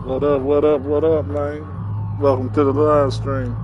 What up, what up, what up, man? Welcome to the live stream.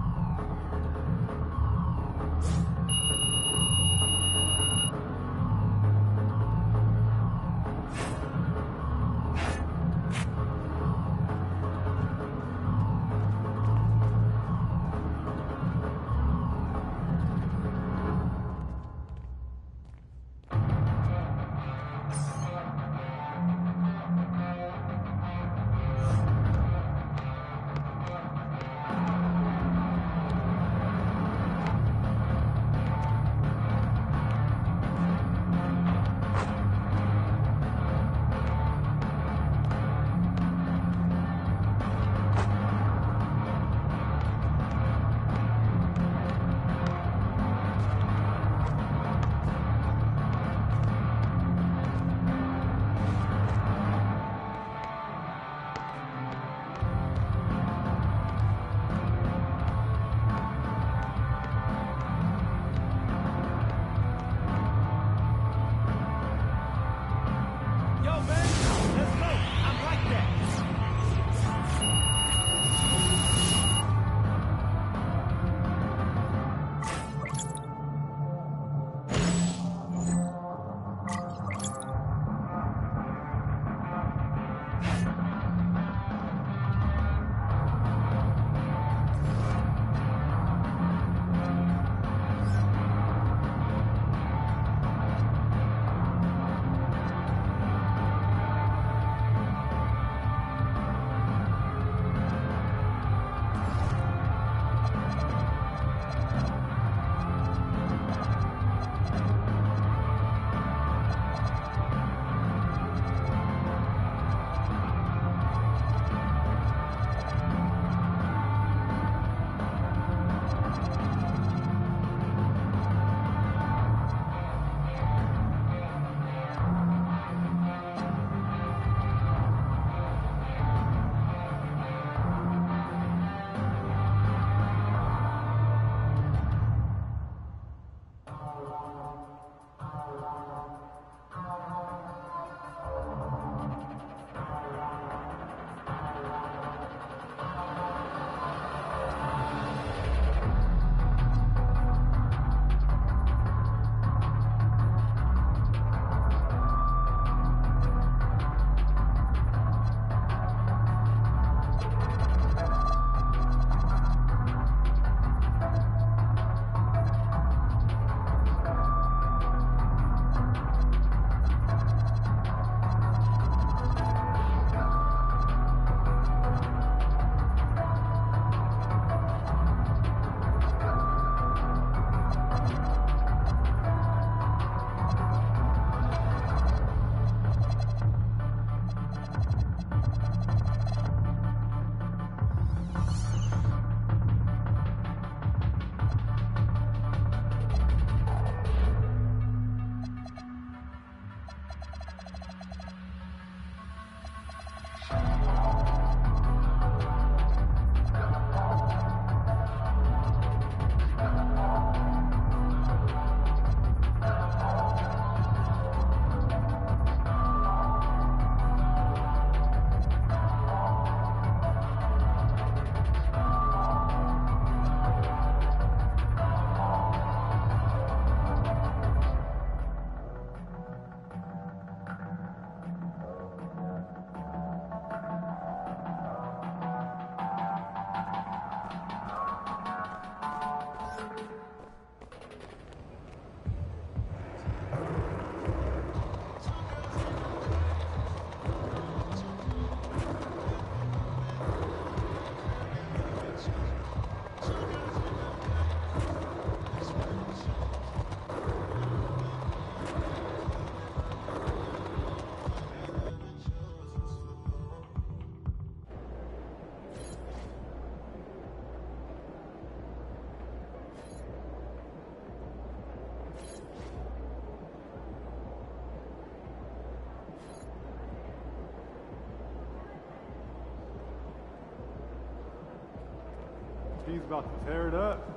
He's about to tear it up.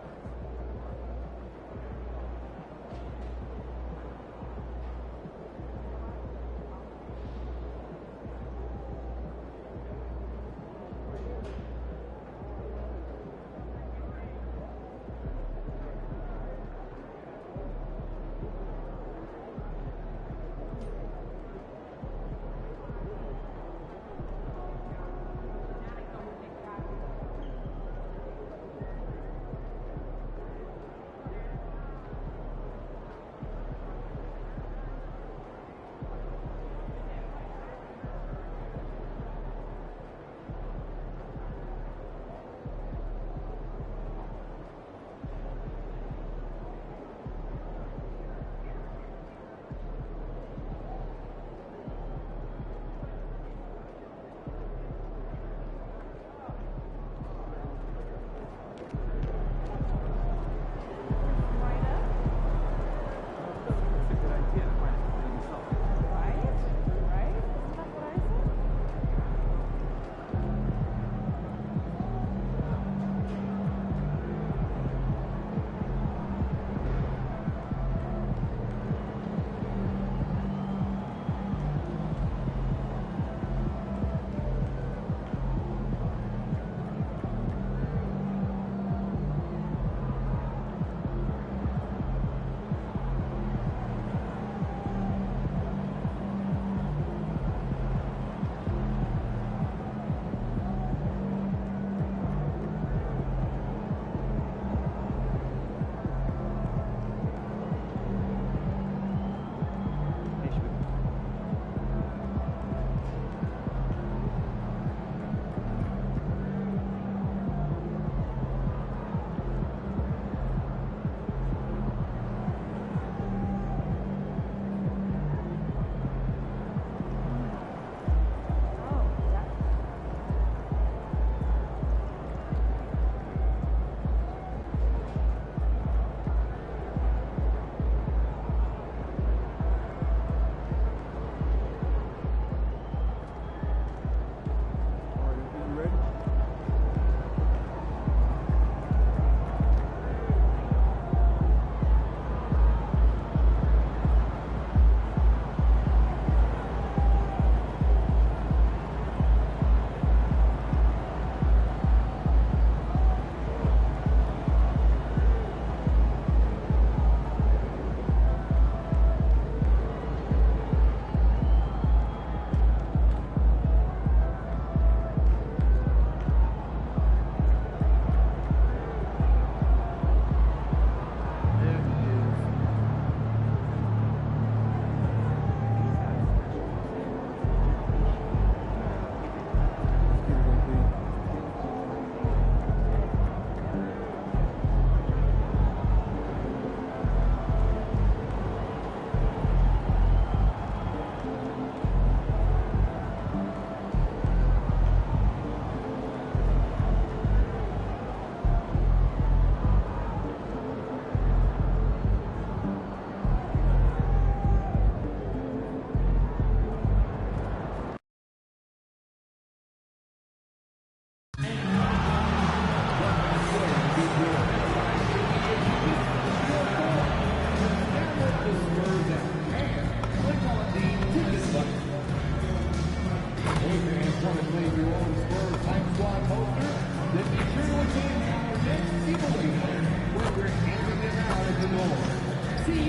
If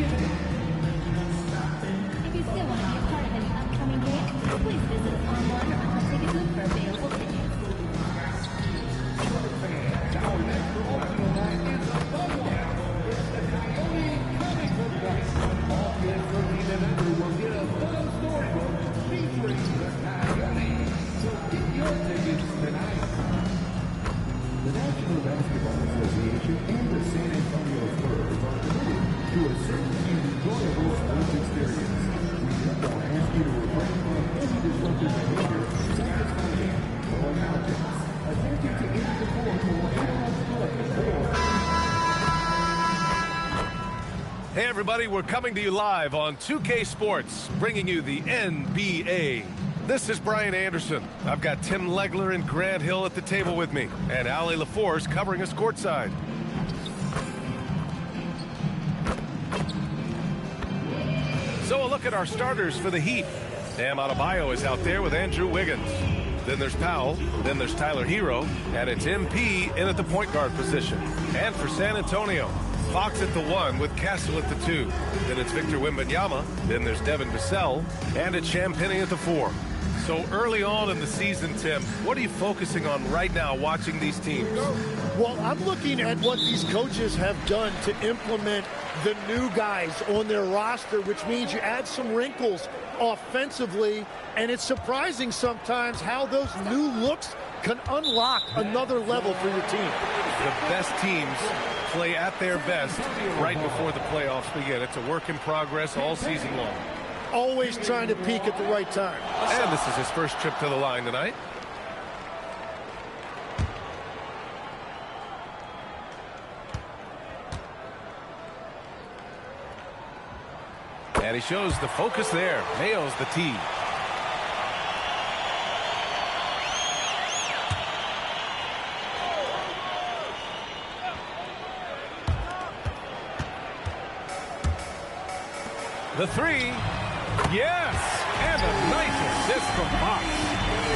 you still want to be a part of any upcoming games, please visit us online or on ticket booth for available tickets. Our next promotional night is a fun one. It's the Napoleon Comic Book Night. All kids 13 and under will get a fun storybook featuring the Coyote. So get your tickets tonight. The National Basketball Association and the San Antonio Spurs are committed to a certain and enjoyable sports experience. We just don't ask you to refrain from any disruptive behavior, such as fighting, throwing objects, attempting to enter the court or interrupt play, or... Hey everybody, we're coming to you live on 2K Sports, bringing you the NBA. This is Brian Anderson. I've got Tim Legler and Grant Hill at the table with me, and Ali LaForce covering us courtside. So a look at our starters for the Heat. Bam Adebayo is out there with Andrew Wiggins. Then there's Powell, then there's Tyler Hero, and it's MP in at the point guard position. And for San Antonio, Fox at the 1 with Castle at the 2. Then it's Victor Wembanyama, then there's Devin Vassell, and it's Champagnie at the 4. So early on in the season, Tim, what are you focusing on right now watching these teams? Well, I'm looking at what these coaches have done to implement the new guys on their roster, which means you add some wrinkles offensively, and it's surprising sometimes how those new looks can unlock another level for your team. The best teams play at their best right before the playoffs begin. It's a work in progress all season long. Always trying to peak at the right time. And this is his first trip to the line tonight. And he shows the focus there. Nails the tee. The 3. Yes! And a nice assist from Fox.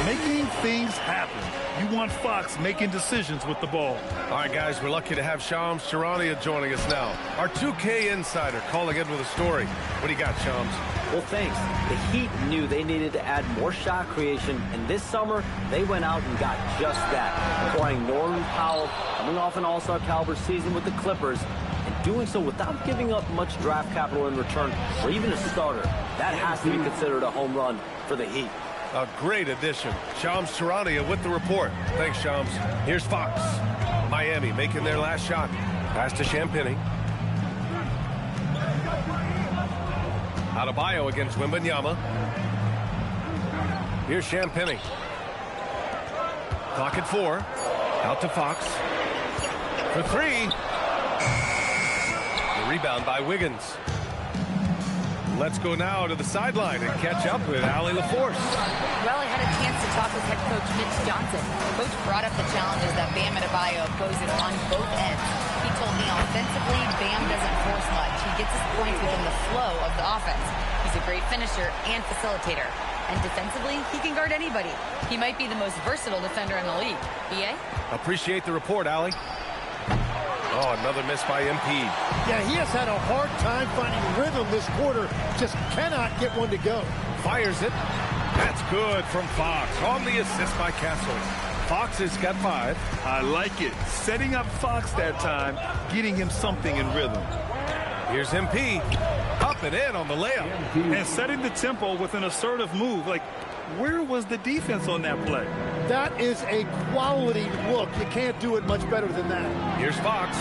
Making things happen. You want Fox making decisions with the ball. All right, guys, we're lucky to have Shams Charania joining us now. Our 2K insider calling in with a story. What do you got, Shams? Well, thanks. The Heat knew they needed to add more shot creation, and this summer, they went out and got just that, acquiring Norman Powell, coming off an all-star caliber season with the Clippers, and doing so without giving up much draft capital in return, or even a starter. That has to be considered a home run for the Heat. A great addition. Shams Charania with the report. Thanks, Shams. Here's Fox. Miami making their last shot. Pass to Champagnie. Adebayo against Wembanyama. Here's Champagnie. Clock at 4. Out to Fox. For 3. The rebound by Wiggins. Let's go now to the sideline and catch up with Ali LaForce. Well, I had a chance to talk with head coach Mitch Johnson. Coach brought up the challenges that Bam Adebayo poses on both ends. He told me offensively, Bam doesn't force much. He gets his points within the flow of the offense. He's a great finisher and facilitator. And defensively, he can guard anybody. He might be the most versatile defender in the league. BA? Appreciate the report, Ali. Oh, another miss by MP. Yeah, he has had a hard time finding rhythm this quarter. Just cannot get one to go. Fires it. That's good from Fox on the assist by Castle. Fox has got 5. I like it. Setting up Fox that time, getting him something in rhythm. Here's MP. Up and in on the layup. And setting the tempo with an assertive move. Like, where was the defense on that play? That is a quality look. You can't do it much better than that. Here's Fox.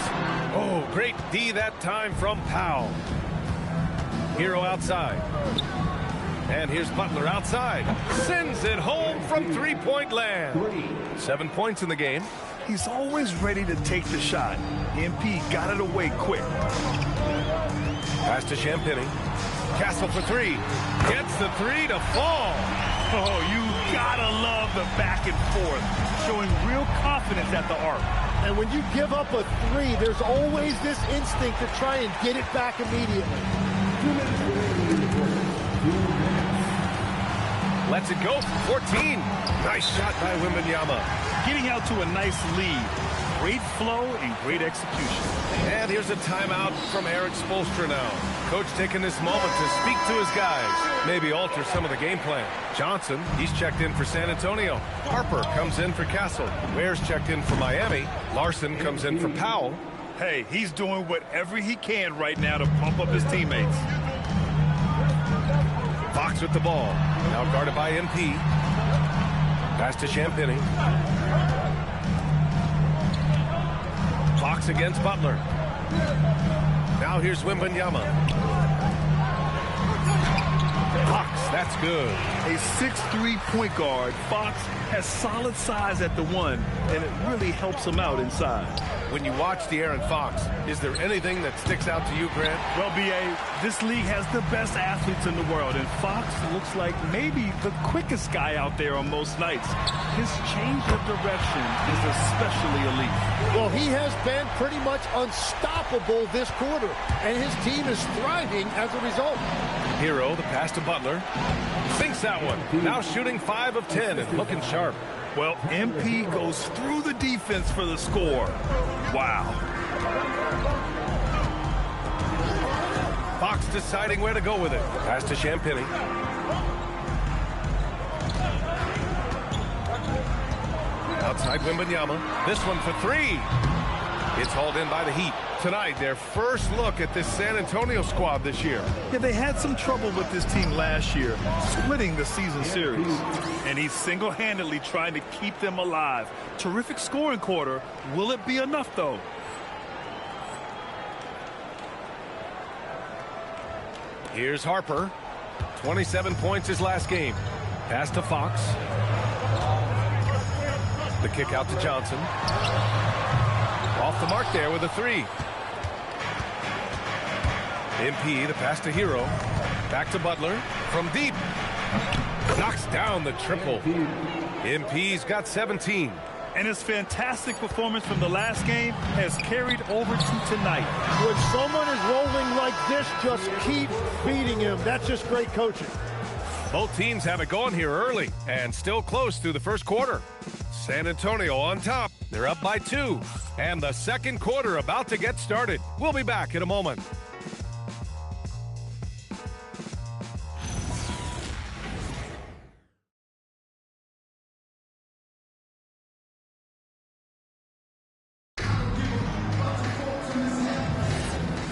Oh, great D that time from Powell. Hero outside. And here's Butler outside. Sends it home from three-point land. 7 points in the game. He's always ready to take the shot. MP got it away quick. Pass to Champagnie. Castle for 3. Gets the 3 to fall. Oh, you gotta love the back and forth, showing real confidence at the arc. And when you give up a 3, there's always this instinct to try and get it back immediately. Lets it go from 14. Nice shot by Wembanyama. Getting out to a nice lead. Great flow and great execution. And here's a timeout from Eric Spoelstra now. Coach taking this moment to speak to his guys. Maybe alter some of the game plan. Johnson, he's checked in for San Antonio. Harper comes in for Castle. Ware's checked in for Miami. Larson comes in for Powell. Hey, he's doing whatever he can right now to pump up his teammates. Fox with the ball. Now guarded by MP. Pass to Champagny. Fox against Butler. Now here's Wembanyama. Fox, that's good. A 6'3" point guard. Fox has solid size at the one, and it really helps him out inside. When you watch De'Aaron Fox, is there anything that sticks out to you, Grant? Well, B.A., this league has the best athletes in the world, and Fox looks like maybe the quickest guy out there on most nights. His change of direction is especially elite. Well, he has been pretty much unstoppable this quarter, and his team is thriving as a result. Hero, the pass to Butler. Sinks that one. Now shooting 5 of 10 and looking sharp. Well, MP goes through the defense for the score. Wow. Fox deciding where to go with it. Pass to Champagny. Outside Wembanyama. This one for 3. It's hauled in by the Heat. Tonight, their first look at this San Antonio squad this year. Yeah, they had some trouble with this team last year, splitting the season series. And he's single-handedly trying to keep them alive. Terrific scoring quarter. Will it be enough, though? Here's Harper. 27 points his last game. Pass to Fox. The kick out to Johnson. Off the mark there with a 3. MP, the pass to Hero. Back to Butler. From deep. Knocks down the triple. MP's got 17. And his fantastic performance from the last game has carried over to tonight. When someone is rolling like this, just keep beating him. That's just great coaching. Both teams have it going here early and still close through the first quarter. San Antonio on top. They're up by 2. And the second quarter about to get started. We'll be back in a moment.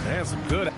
And some good. Look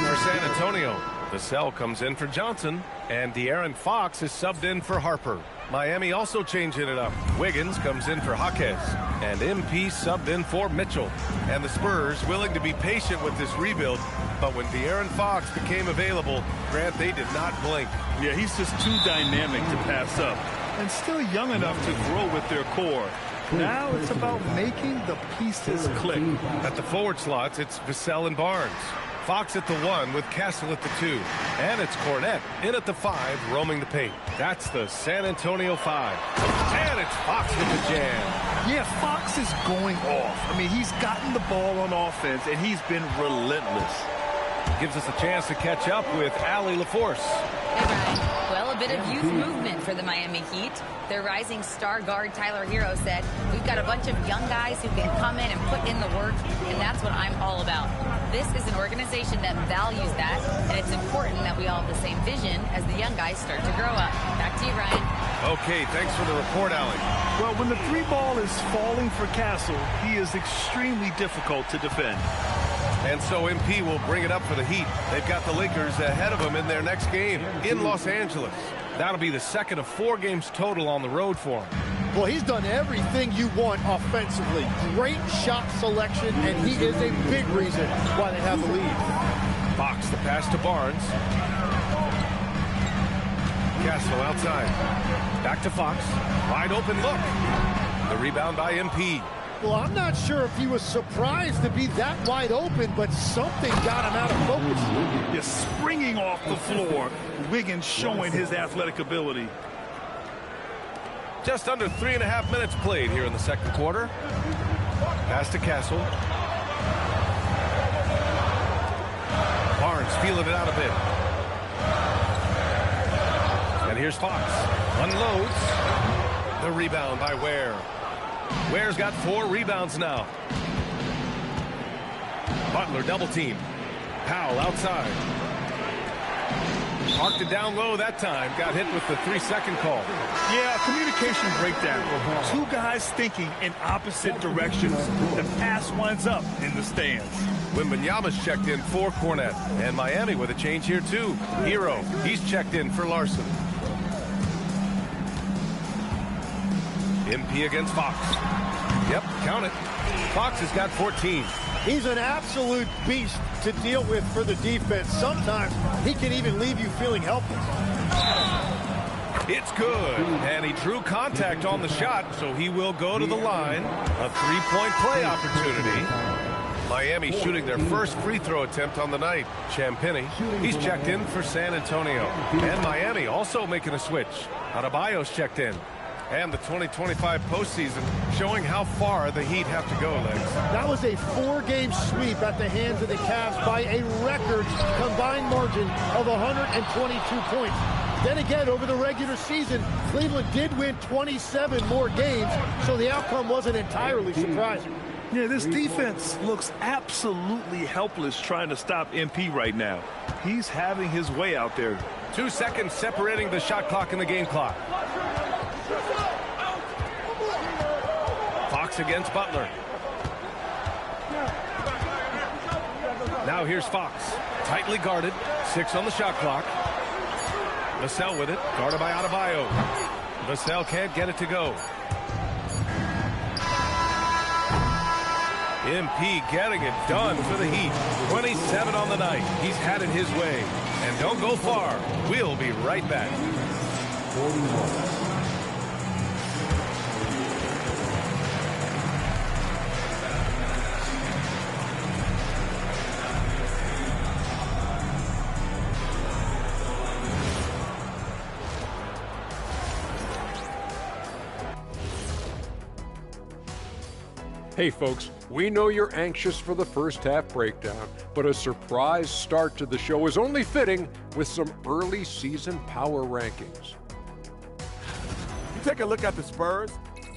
for San Antonio. Vassell comes in for Johnson, and De'Aaron Fox is subbed in for Harper. Miami also changing it up. Wiggins comes in for Jaquez, and MP subbed in for Mitchell. And the Spurs willing to be patient with this rebuild, but when De'Aaron Fox became available, Grant, they did not blink. Yeah, he's just too dynamic to pass up, and still young enough to grow with their core. Now it's about making the pieces click. At the forward slots, it's Vassell and Barnes. Fox at the 1 with Castle at the 2. And it's Cornette in at the 5, roaming the paint. That's the San Antonio 5. And it's Fox with the jam. Yeah, Fox is going off. I mean, he's gotten the ball on offense, and he's been relentless. Gives us a chance to catch up with Allie LaForce. Hey, Brian. Well, a bit of youth movement for the Miami Heat. Their rising star guard, Tyler Hero, said, we've got a bunch of young guys who can come in and put in the work, and that's what I'm all about. This is an organization that values that, and it's important that we all have the same vision as the young guys start to grow up. Back to you, Ryan. Okay, thanks for the report, Allie. Well, when the 3 ball is falling for Castle, he is extremely difficult to defend. And so MP will bring it up for the Heat. They've got the Lakers ahead of them in their next game in Los Angeles. That'll be the second of 4 games total on the road for him. Well, he's done everything you want offensively. Great shot selection, and he is a big reason why they have the lead. Fox, the pass to Barnes. Castle outside. Back to Fox. Wide open look. The rebound by MP. Well, I'm not sure if he was surprised to be that wide open, but something got him out of focus. Just springing off the floor. Wiggins showing his athletic ability. Just under 3.5 minutes played here in the second quarter. Pass to Castle. feeling it out a bit. And here's Fox. Unloads. The rebound by Ware. Ware's got 4 rebounds now. Butler double team. Powell outside. Marked it down low that time. Got hit with the 3-second call. Yeah, communication breakdown. 2 guys thinking in opposite directions. The pass winds up in the stands. Wembanyama's checked in for Cornette. And Miami with a change here too. Hero, he's checked in for Larson. MP against Fox. Yep, count it. Fox has got 14. He's an absolute beast to deal with for the defense. Sometimes he can even leave you feeling helpless. It's good. And he drew contact on the shot, so he will go to the line. A 3-point play opportunity. Miami shooting their first free throw attempt on the night. Champagny, he's checked in for San Antonio. And Miami also making a switch. Adebayo's checked in. And the 2025 postseason showing how far the Heat have to go, Legs. That was a 4-game sweep at the hands of the Cavs by a record combined margin of 122 points. Then again, over the regular season, Cleveland did win 27 more games, so the outcome wasn't entirely surprising. Yeah, this defense looks absolutely helpless trying to stop MP right now. He's having his way out there. 2 seconds separating the shot clock and the game clock. Fox against Butler. Now here's Fox. Tightly guarded. 6 on the shot clock. Vassell with it. Guarded by Adebayo. Vassell can't get it to go. MP getting it done for the Heat. 27 on the night. He's had it his way. And don't go far. We'll be right back. 41. Hey folks, we know you're anxious for the first half breakdown, but a surprise start to the show is only fitting with some early season power rankings. You take a look at the Spurs,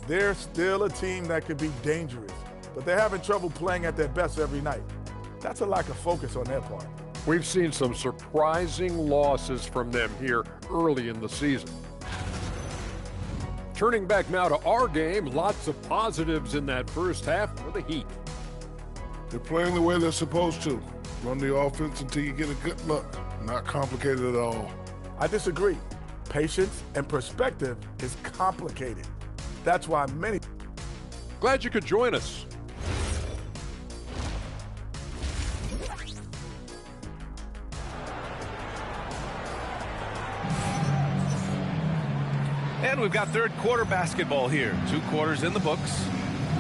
they're still a team that could be dangerous, but they're having trouble playing at their best every night. That's a lack of focus on their part. We've seen some surprising losses from them here early in the season. Turning back now to our game, lots of positives in that first half for the Heat. They're playing the way they're supposed to. Run the offense until you get a good look. Not complicated at all. I disagree. Patience and perspective is complicated. That's why many... Glad you could join us. And we've got third quarter basketball here. 2 quarters in the books.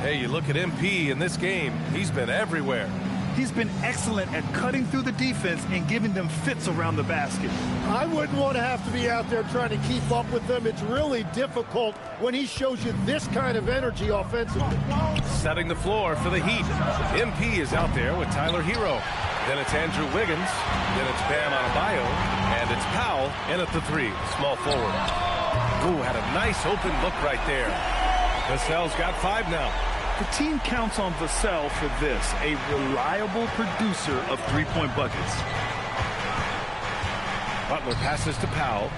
Hey, you look at MP in this game, he's been everywhere. He's been excellent at cutting through the defense and giving them fits around the basket. I wouldn't want to have to be out there trying to keep up with them. It's really difficult when he shows you this kind of energy offensively. Setting the floor for the Heat. MP is out there with Tyler Hero. Then it's Andrew Wiggins. Then it's Bam Adebayo. And it's Powell in at the 3, small forward. Ooh, had a nice open look right there. Vassell's got 5 now. The team counts on Vassell for this, a reliable producer of 3-point buckets. Butler passes to Powell.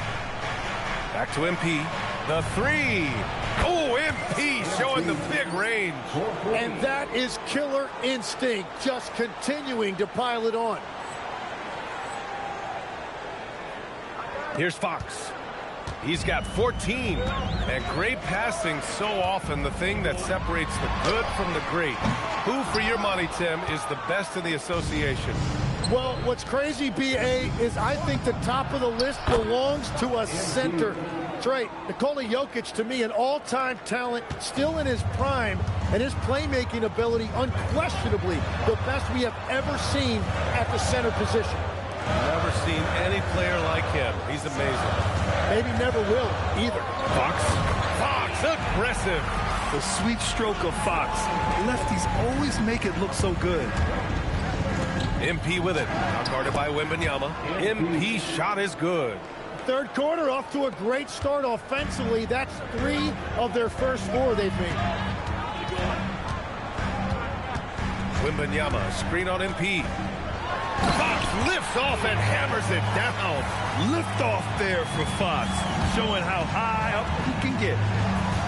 Back to MP. The 3. Oh, MP showing the big range. And that is killer instinct, just continuing to pile it on. Here's Fox. He's got 14, and great passing so often the thing that separates the good from the great. Who, for your money, Tim, is the best in the association? Well, what's crazy, B.A., is I think the top of the list belongs to a center. That's right. Nikola Jokic, to me, an all-time talent, still in his prime, and his playmaking ability, unquestionably, the best we have ever seen at the center position. Never seen any player like him. He's amazing. Maybe never will, either. Fox, aggressive. The sweep stroke of Fox. Lefties always make it look so good. MP with it. Now guarded by Wembanyama. MP's shot is good. Third quarter off to a great start offensively. That's 3 of their first 4 they've made. Wembanyama, screen on MP. Fox lifts off and hammers it down. Lift off there for Fox, showing how high up he can get.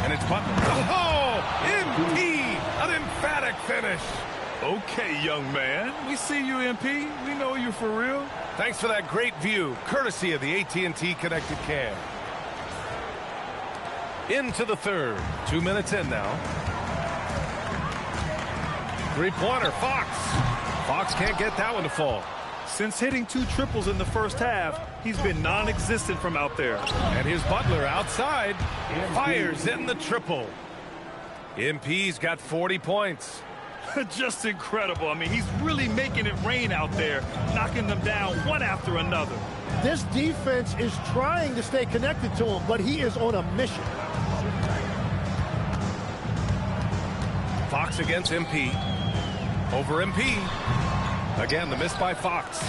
And it's Butler. Oh, MP, an emphatic finish. Okay, young man. We see you, MP. We know you for real. Thanks for that great view, courtesy of the AT&T Connected Cam. Into the third. 2 minutes in now. Three-pointer, Fox. Fox can't get that one to fall. Since hitting 2 triples in the first half, he's been non-existent from out there. And here's Butler outside. Fires in the triple. MP's got 40 points. Just incredible. I mean, he's really making it rain out there, knocking them down one after another. This defense is trying to stay connected to him, but he is on a mission. Fox against MP. Over MP. Again, the miss by Fox.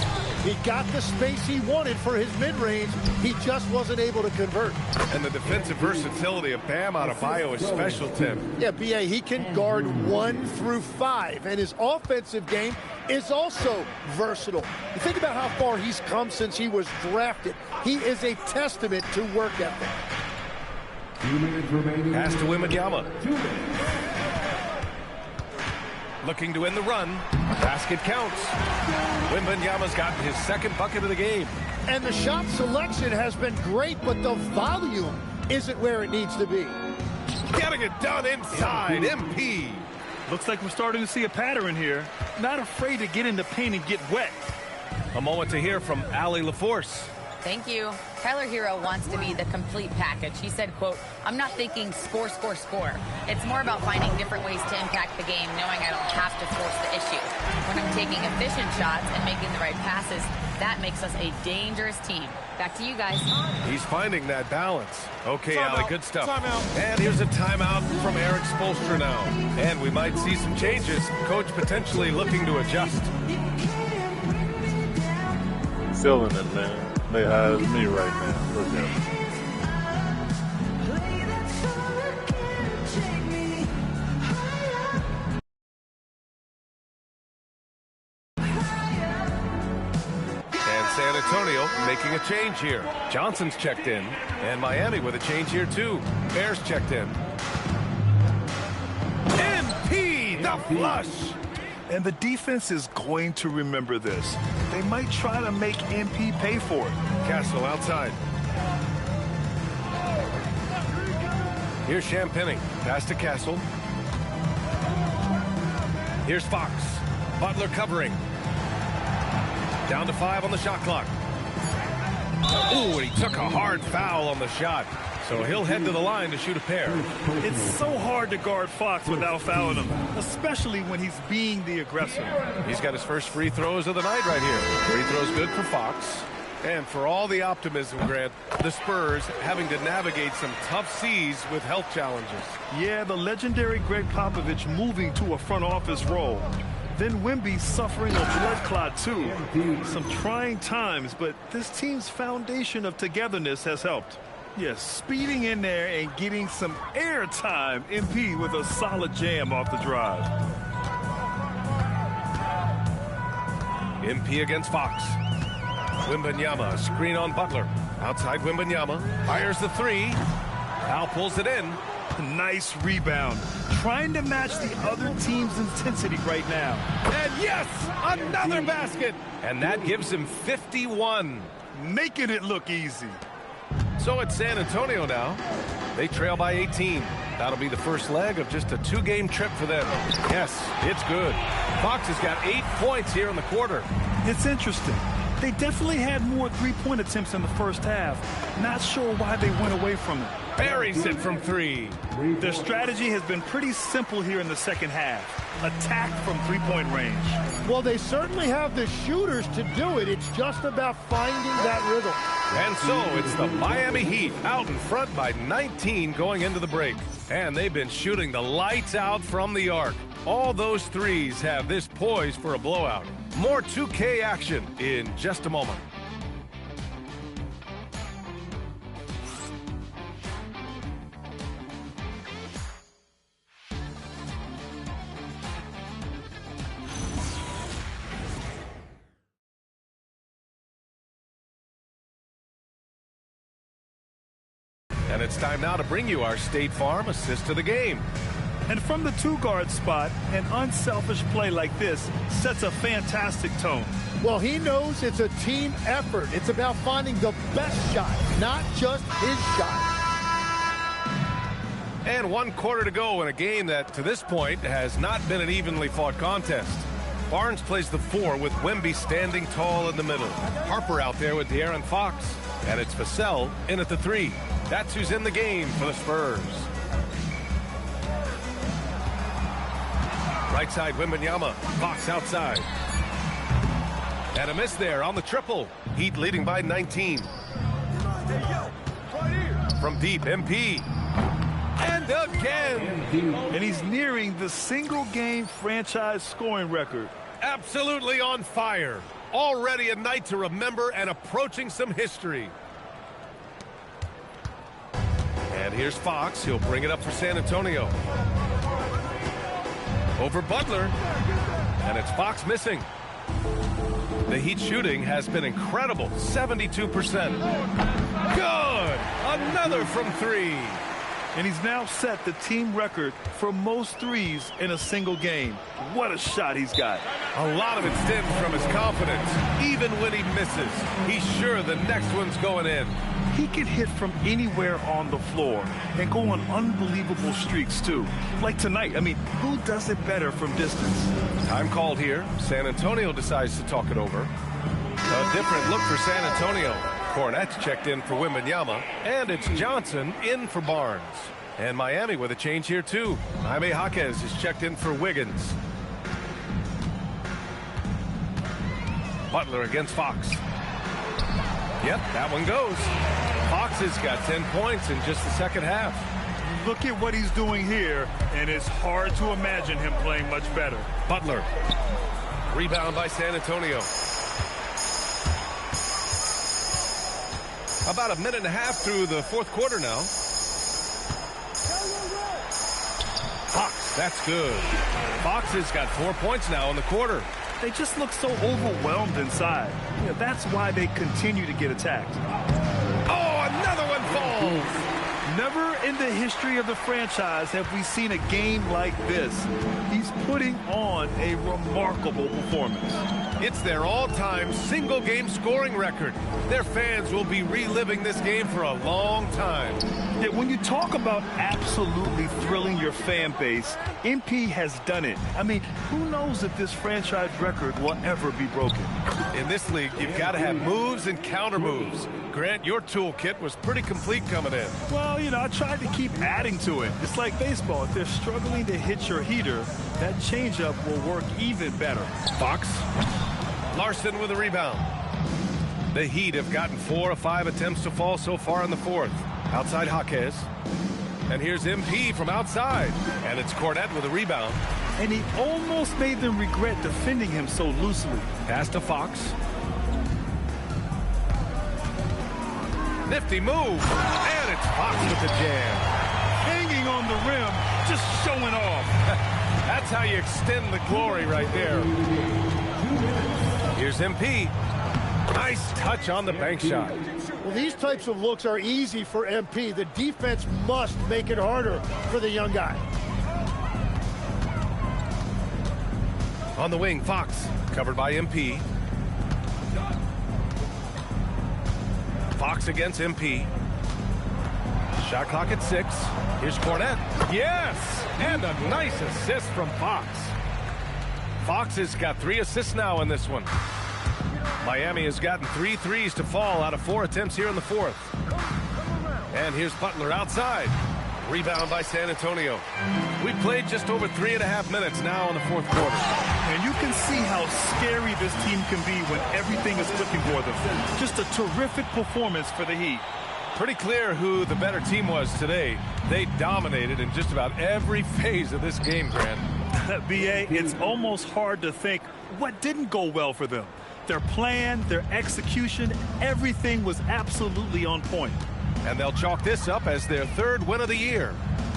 He got the space he wanted for his mid-range. He just wasn't able to convert. And the defensive versatility of Bam Adebayo is special, Tim. Yeah, B.A., he can guard 1 through 5, and his offensive game is also versatile. You think about how far he's come since he was drafted. He is a testament to work ethic. 2 minutes remaining. Pass to Wembanyama. Looking to end the run. Basket counts. Wembanyama's gotten his second bucket of the game. And the shot selection has been great, but the volume isn't where it needs to be. Getting it done inside. MP. Looks like we're starting to see a pattern here. Not afraid to get in the paint and get wet. A moment to hear from Allie LaForce. Thank you. Tyler Hero wants to be the complete package. He said, quote, "I'm not thinking score, score, score. It's more about finding different ways to impact the game, knowing I don't have to force the issue. When I'm taking efficient shots and making the right passes, that makes us a dangerous team." Back to you guys. He's finding that balance. Okay, Timeout. Allie, good stuff. Timeout. And here's a timeout from Eric Spoelstra now. And we might see some changes. Coach potentially looking to adjust. Feeling it, man. They hired me right now. Look at him. And San Antonio making a change here. Johnson's checked in. And Miami with a change here, too. Bears checked in. MP, the flush. And the defense is going to remember this. They might try to make MP pay for it. Castle outside. Here's Champagny. Pass to Castle. Here's Fox. Butler covering. Down to 5 on the shot clock. Ooh, and he took a hard foul on the shot. So he'll head to the line to shoot a pair. It's so hard to guard Fox without fouling him, especially when he's being the aggressor. He's got his first free throws of the night right here. Free throws good for Fox. And for all the optimism, Grant, the Spurs having to navigate some tough seas with health challenges. Yeah, the legendary Greg Popovich moving to a front office role. Then Wemby suffering a blood clot too. Some trying times, but this team's foundation of togetherness has helped. Yes, speeding in there and getting some air time. MP with a solid jam off the drive. MP against Fox. Wembanyama, screen on Butler. Outside Wembanyama, fires the 3. Al pulls it in. Nice rebound. Trying to match the other team's intensity right now. And yes, another basket. And that gives him 51. Making it look easy. So it's San Antonio now. They trail by 18. That'll be the first leg of just a 2-game trip for them. Yes, it's good. Fox has got 8 points here in the quarter. It's interesting. They definitely had more 3-point attempts in the first half. Not sure why they went away from it. buries it from 3. Their strategy has been pretty simple here in the second half. Attack from three-point range. Well, they certainly have the shooters to do it. It's just about finding that rhythm. And so it's the Miami Heat out in front by 19 going into the break. And they've been shooting the lights out from the arc. All those threes have this poised for a blowout. More 2K action in just a moment. And it's time now to bring you our State Farm assist to the game. And from the two-guard spot, an unselfish play like this sets a fantastic tone. Well, he knows it's a team effort. It's about finding the best shot, not just his shot. And 1 quarter to go in a game that, to this point, has not been an evenly fought contest. Barnes plays the 4 with Wemby standing tall in the middle. Harper out there with De'Aaron Fox. And it's Vassell in at the 3. That's who's in the game for the Spurs. Right side, Wembanyama. Fox outside. And a miss there on the triple. Heat leading by 19. From deep, MP. And again. And he's nearing the single-game franchise scoring record. Absolutely on fire. Already a night to remember and approaching some history. And here's Fox. He'll bring it up for San Antonio. Over Butler. And it's Fox missing. The Heat shooting has been incredible. 72%. Good! Another from 3. And he's now set the team record for most threes in a single game. What a shot he's got. A lot of it stems from his confidence. Even when he misses, he's sure the next one's going in. He can hit from anywhere on the floor and go on unbelievable streaks, too. Like tonight. I mean, who does it better from distance? Time called here. San Antonio decides to talk it over. A different look for San Antonio. Cornette's checked in for Wembanyama, and it's Johnson in for Barnes. And Miami with a change here, too. Jaime Jaquez is checked in for Wiggins. Butler against Fox. Yep, that one goes. Fox has got 10 points in just the second half. Look at what he's doing here, and it's hard to imagine him playing much better. Butler. Rebound by San Antonio. About a minute and a half through the 4th quarter now. Fox, that's good. Fox has got 4 points now in the quarter. They just look so overwhelmed inside. You know, that's why they continue to get attacked. Oh, another one falls. Never in the history of the franchise have we seen a game like this. He's putting on a remarkable performance. It's their all-time single-game scoring record. Their fans will be reliving this game for a long time. Yeah, when you talk about absolutely thrilling your fan base, MP has done it. I mean, who knows if this franchise record will ever be broken? In this league, you've got to have moves and counter moves. Grant, your toolkit was pretty complete coming in. Well, you know, I tried to keep adding to it. It's like baseball. If they're struggling to hit your heater, that changeup will work even better. Fox. Larson with a rebound. The Heat have gotten 4 of 5 attempts to fall so far in the 4th. Outside Jaquez. And here's MP from outside. And it's Cornette with a rebound. And he almost made them regret defending him so loosely. Pass to Fox. Nifty move. And it's Fox with the jam. Hanging on the rim, just showing off. That's how you extend the glory right there. Here's MP. Nice touch on the bank shot. Well, these types of looks are easy for MP. The defense must make it harder for the young guy. On the wing, Fox, covered by MP. Fox against MP. Shot clock at 6. Here's Cornette. Yes! And a nice assist from Fox. Fox has got 3 assists now in this one. Miami has gotten 3 threes to fall out of 4 attempts here in the 4th. And here's Butler outside. Rebound by San Antonio. We played just over 3.5 minutes now in the fourth quarter. And you can see how scary this team can be when everything is clicking for them. Just a terrific performance for the Heat. Pretty clear who the better team was today. They dominated in just about every phase of this game, Grant. B.A., it's almost hard to think what didn't go well for them. Their plan, their execution, everything was absolutely on point. And they'll chalk this up as their third win of the year.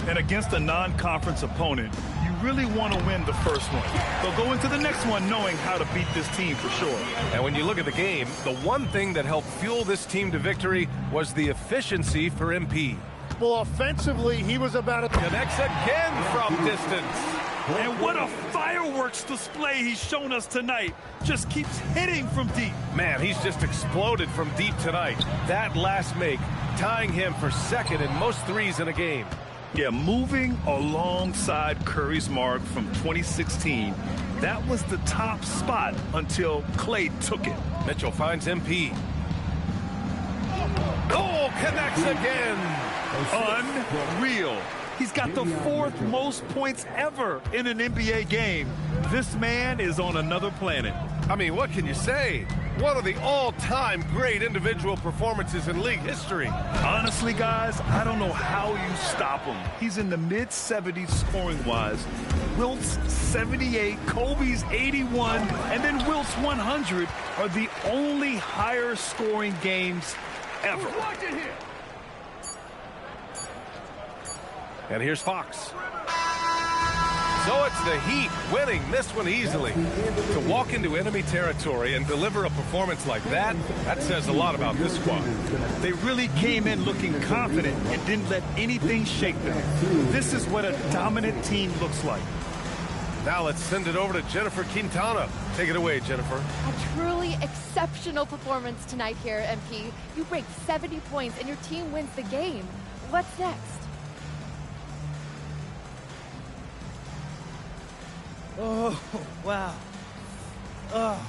And against a non-conference opponent, you really want to win the first one. They'll go into the next one knowing how to beat this team for sure. And when you look at the game, the one thing that helped fuel this team to victory was the efficiency for MP. Well, offensively, he was about to connects again from distance. And what a fireworks display he's shown us tonight. Just keeps hitting from deep. Man, he's just exploded from deep tonight. That last make, tying him for second in most threes in a game. Yeah, moving alongside Curry's mark from 2016. That was the top spot until Clay took it. Mitchell finds MP. Oh, connects again. Unreal. He's got the fourth most points ever in an NBA game. This man is on another planet. I mean, what can you say? One of the all-time great individual performances in league history. Honestly, guys, I don't know how you stop him. He's in the mid-70s scoring-wise. Wilt's 78, Kobe's 81, and then Wilt's 100 are the only higher-scoring games ever. And here's Fox. So it's the Heat winning this one easily. To walk into enemy territory and deliver a performance like that, that says a lot about this squad. They really came in looking confident and didn't let anything shake them. This is what a dominant team looks like. Now let's send it over to Jennifer Quintana. Take it away, Jennifer. A truly exceptional performance tonight here, MP. You break 70 points and your team wins the game. What's next? Oh, wow. Oh.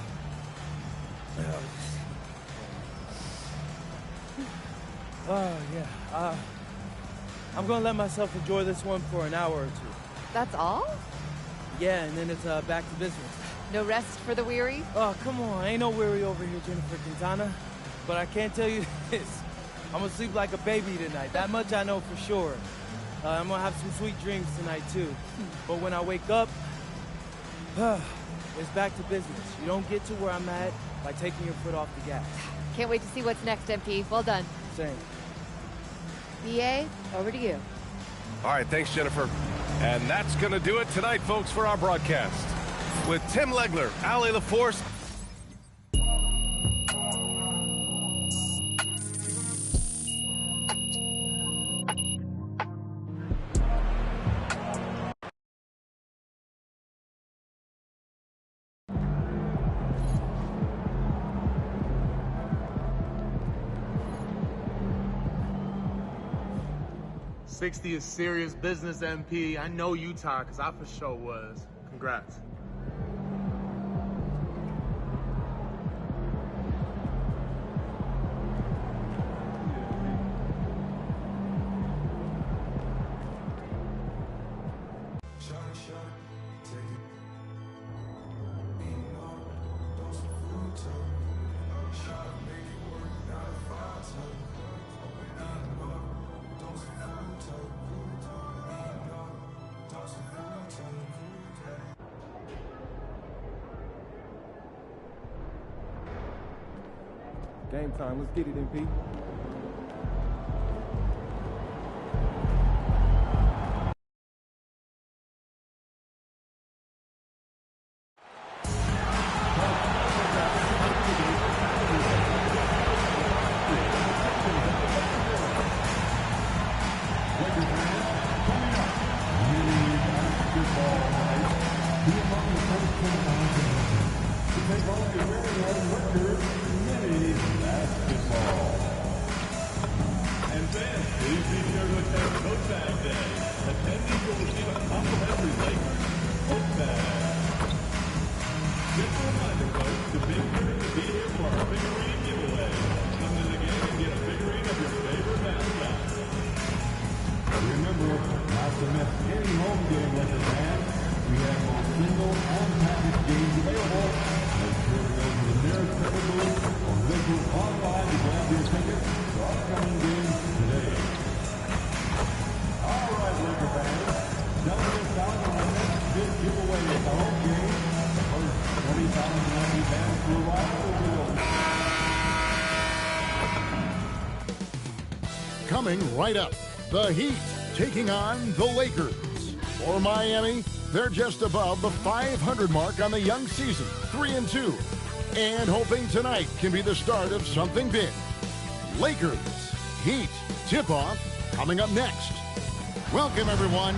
Oh, yeah. I'm going to let myself enjoy this one for an hour or two. That's all? Yeah, and then it's back to business. No rest for the weary? Oh, come on. Ain't no weary over here, Jennifer Quintana. But I can't tell you this. I'm going to sleep like a baby tonight. That much I know for sure. I'm going to have some sweet dreams tonight, too. But when I wake up, it's back to business. You don't get to where I'm at by taking your foot off the gas. Can't wait to see what's next, MP. Well done. Same. BA, over to you. All right, thanks, Jennifer. And that's going to do it tonight, folks, for our broadcast. With Tim Legler, Allie LaForce, '60 is serious business, MP. I know you tired, because I for sure was. Congrats. Game time. Let's get it, MP. Figurine giveaway. Come to the game and get a figurine of your favorite mascot. games available. Let's turn it over to the nearest ticket booth or visit online to grab your tickets for upcoming games today. All right, Laker fans. Don't miss out on the next big giveaway at the home game. The first 20,000 lucky fans to arrive at the building. Coming right up, the Heat taking on the Lakers. For Miami, they're just above the 500 mark on the young season, 3-2, and hoping tonight can be the start of something big. Lakers, Heat, tip-off coming up next. Welcome, everyone.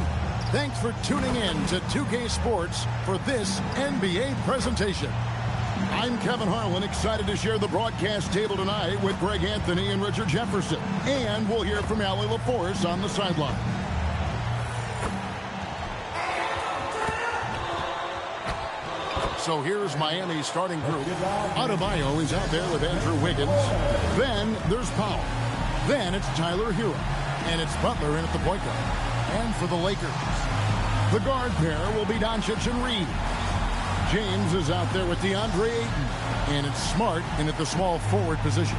Thanks for tuning in to 2K Sports for this NBA presentation. I'm Kevin Harlan, excited to share the broadcast table tonight with Greg Anthony and Richard Jefferson. And we'll hear from Allie LaForce on the sideline. So here's Miami's starting group. Adebayo is out there with Andrew Wiggins. Then there's Powell. Then it's Tyler Hero. And it's Butler in at the point guard. And for the Lakers, the guard pair will be Doncic and Reed. James is out there with DeAndre Ayton. And it's Smart in at the small forward position.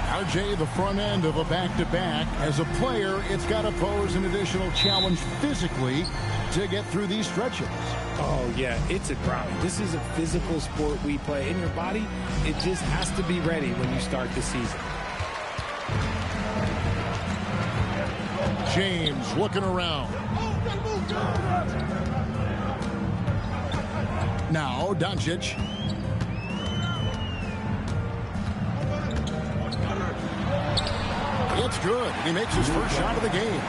RJ, the front end of a back-to-back. As a player, it's got to pose an additional challenge physically to get through these stretches. Oh, yeah, it's a grind. This is a physical sport we play. In your body, it just has to be ready when you start the season. James looking around. Now, Doncic. It's good. He makes his first shot of the game.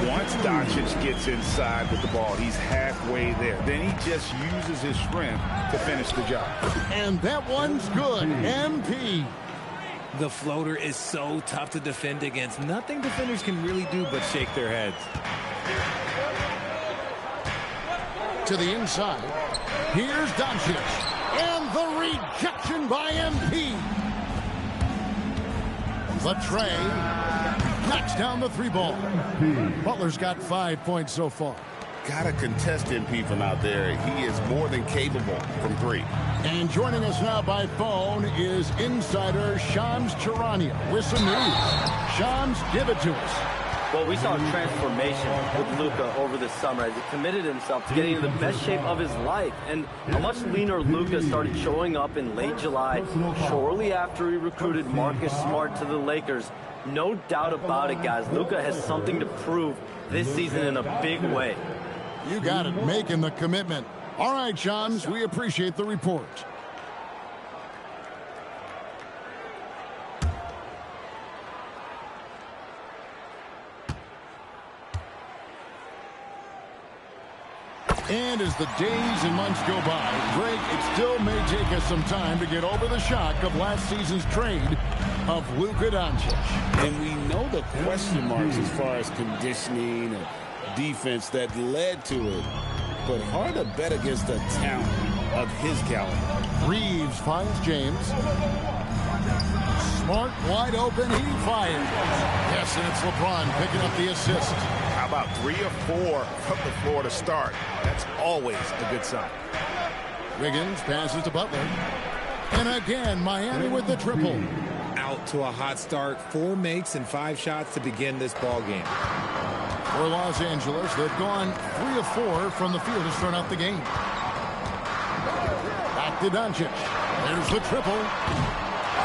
Once Doncic gets inside with the ball, he's halfway there. Then he just uses his strength to finish the job. And that one's good. MP. The floater is so tough to defend against. Nothing defenders can really do but shake their heads. To the inside. Here's Doncic. And the rejection by MP. Latrey knocks down the three ball. Butler's got 5 points so far. Gotta contest MP from out there. He is more than capable from three. And joining us now by phone is insider Shams Charania with some news. Shams, give it to us. Well, we saw a transformation with Luka over the summer as he committed himself to getting in the best shape of his life. And a much leaner Luka started showing up in late July, shortly after he recruited Marcus Smart to the Lakers. No doubt about it, guys. Luka has something to prove this season in a big way. You got it, making the commitment. All right, Shams, we appreciate the report. And as the days and months go by, Greg, it still may take us some time to get over the shock of last season's trade of Luka Doncic. And we know the question marks as far as conditioning and defense that led to it. But hard to bet against the talent of his caliber. Reeves finds James. Smart wide open, he fires. Yes, and it's LeBron picking up the assist. How about 3 or 4 from the floor to start? That's always a good sign. Wiggins passes to Butler. And again, Miami with the triple. Out to a hot start. 4 makes and 5 shots to begin this ball game. For Los Angeles, they've gone 3 of 4 from the field to start out the game. Back to Doncic. There's the triple.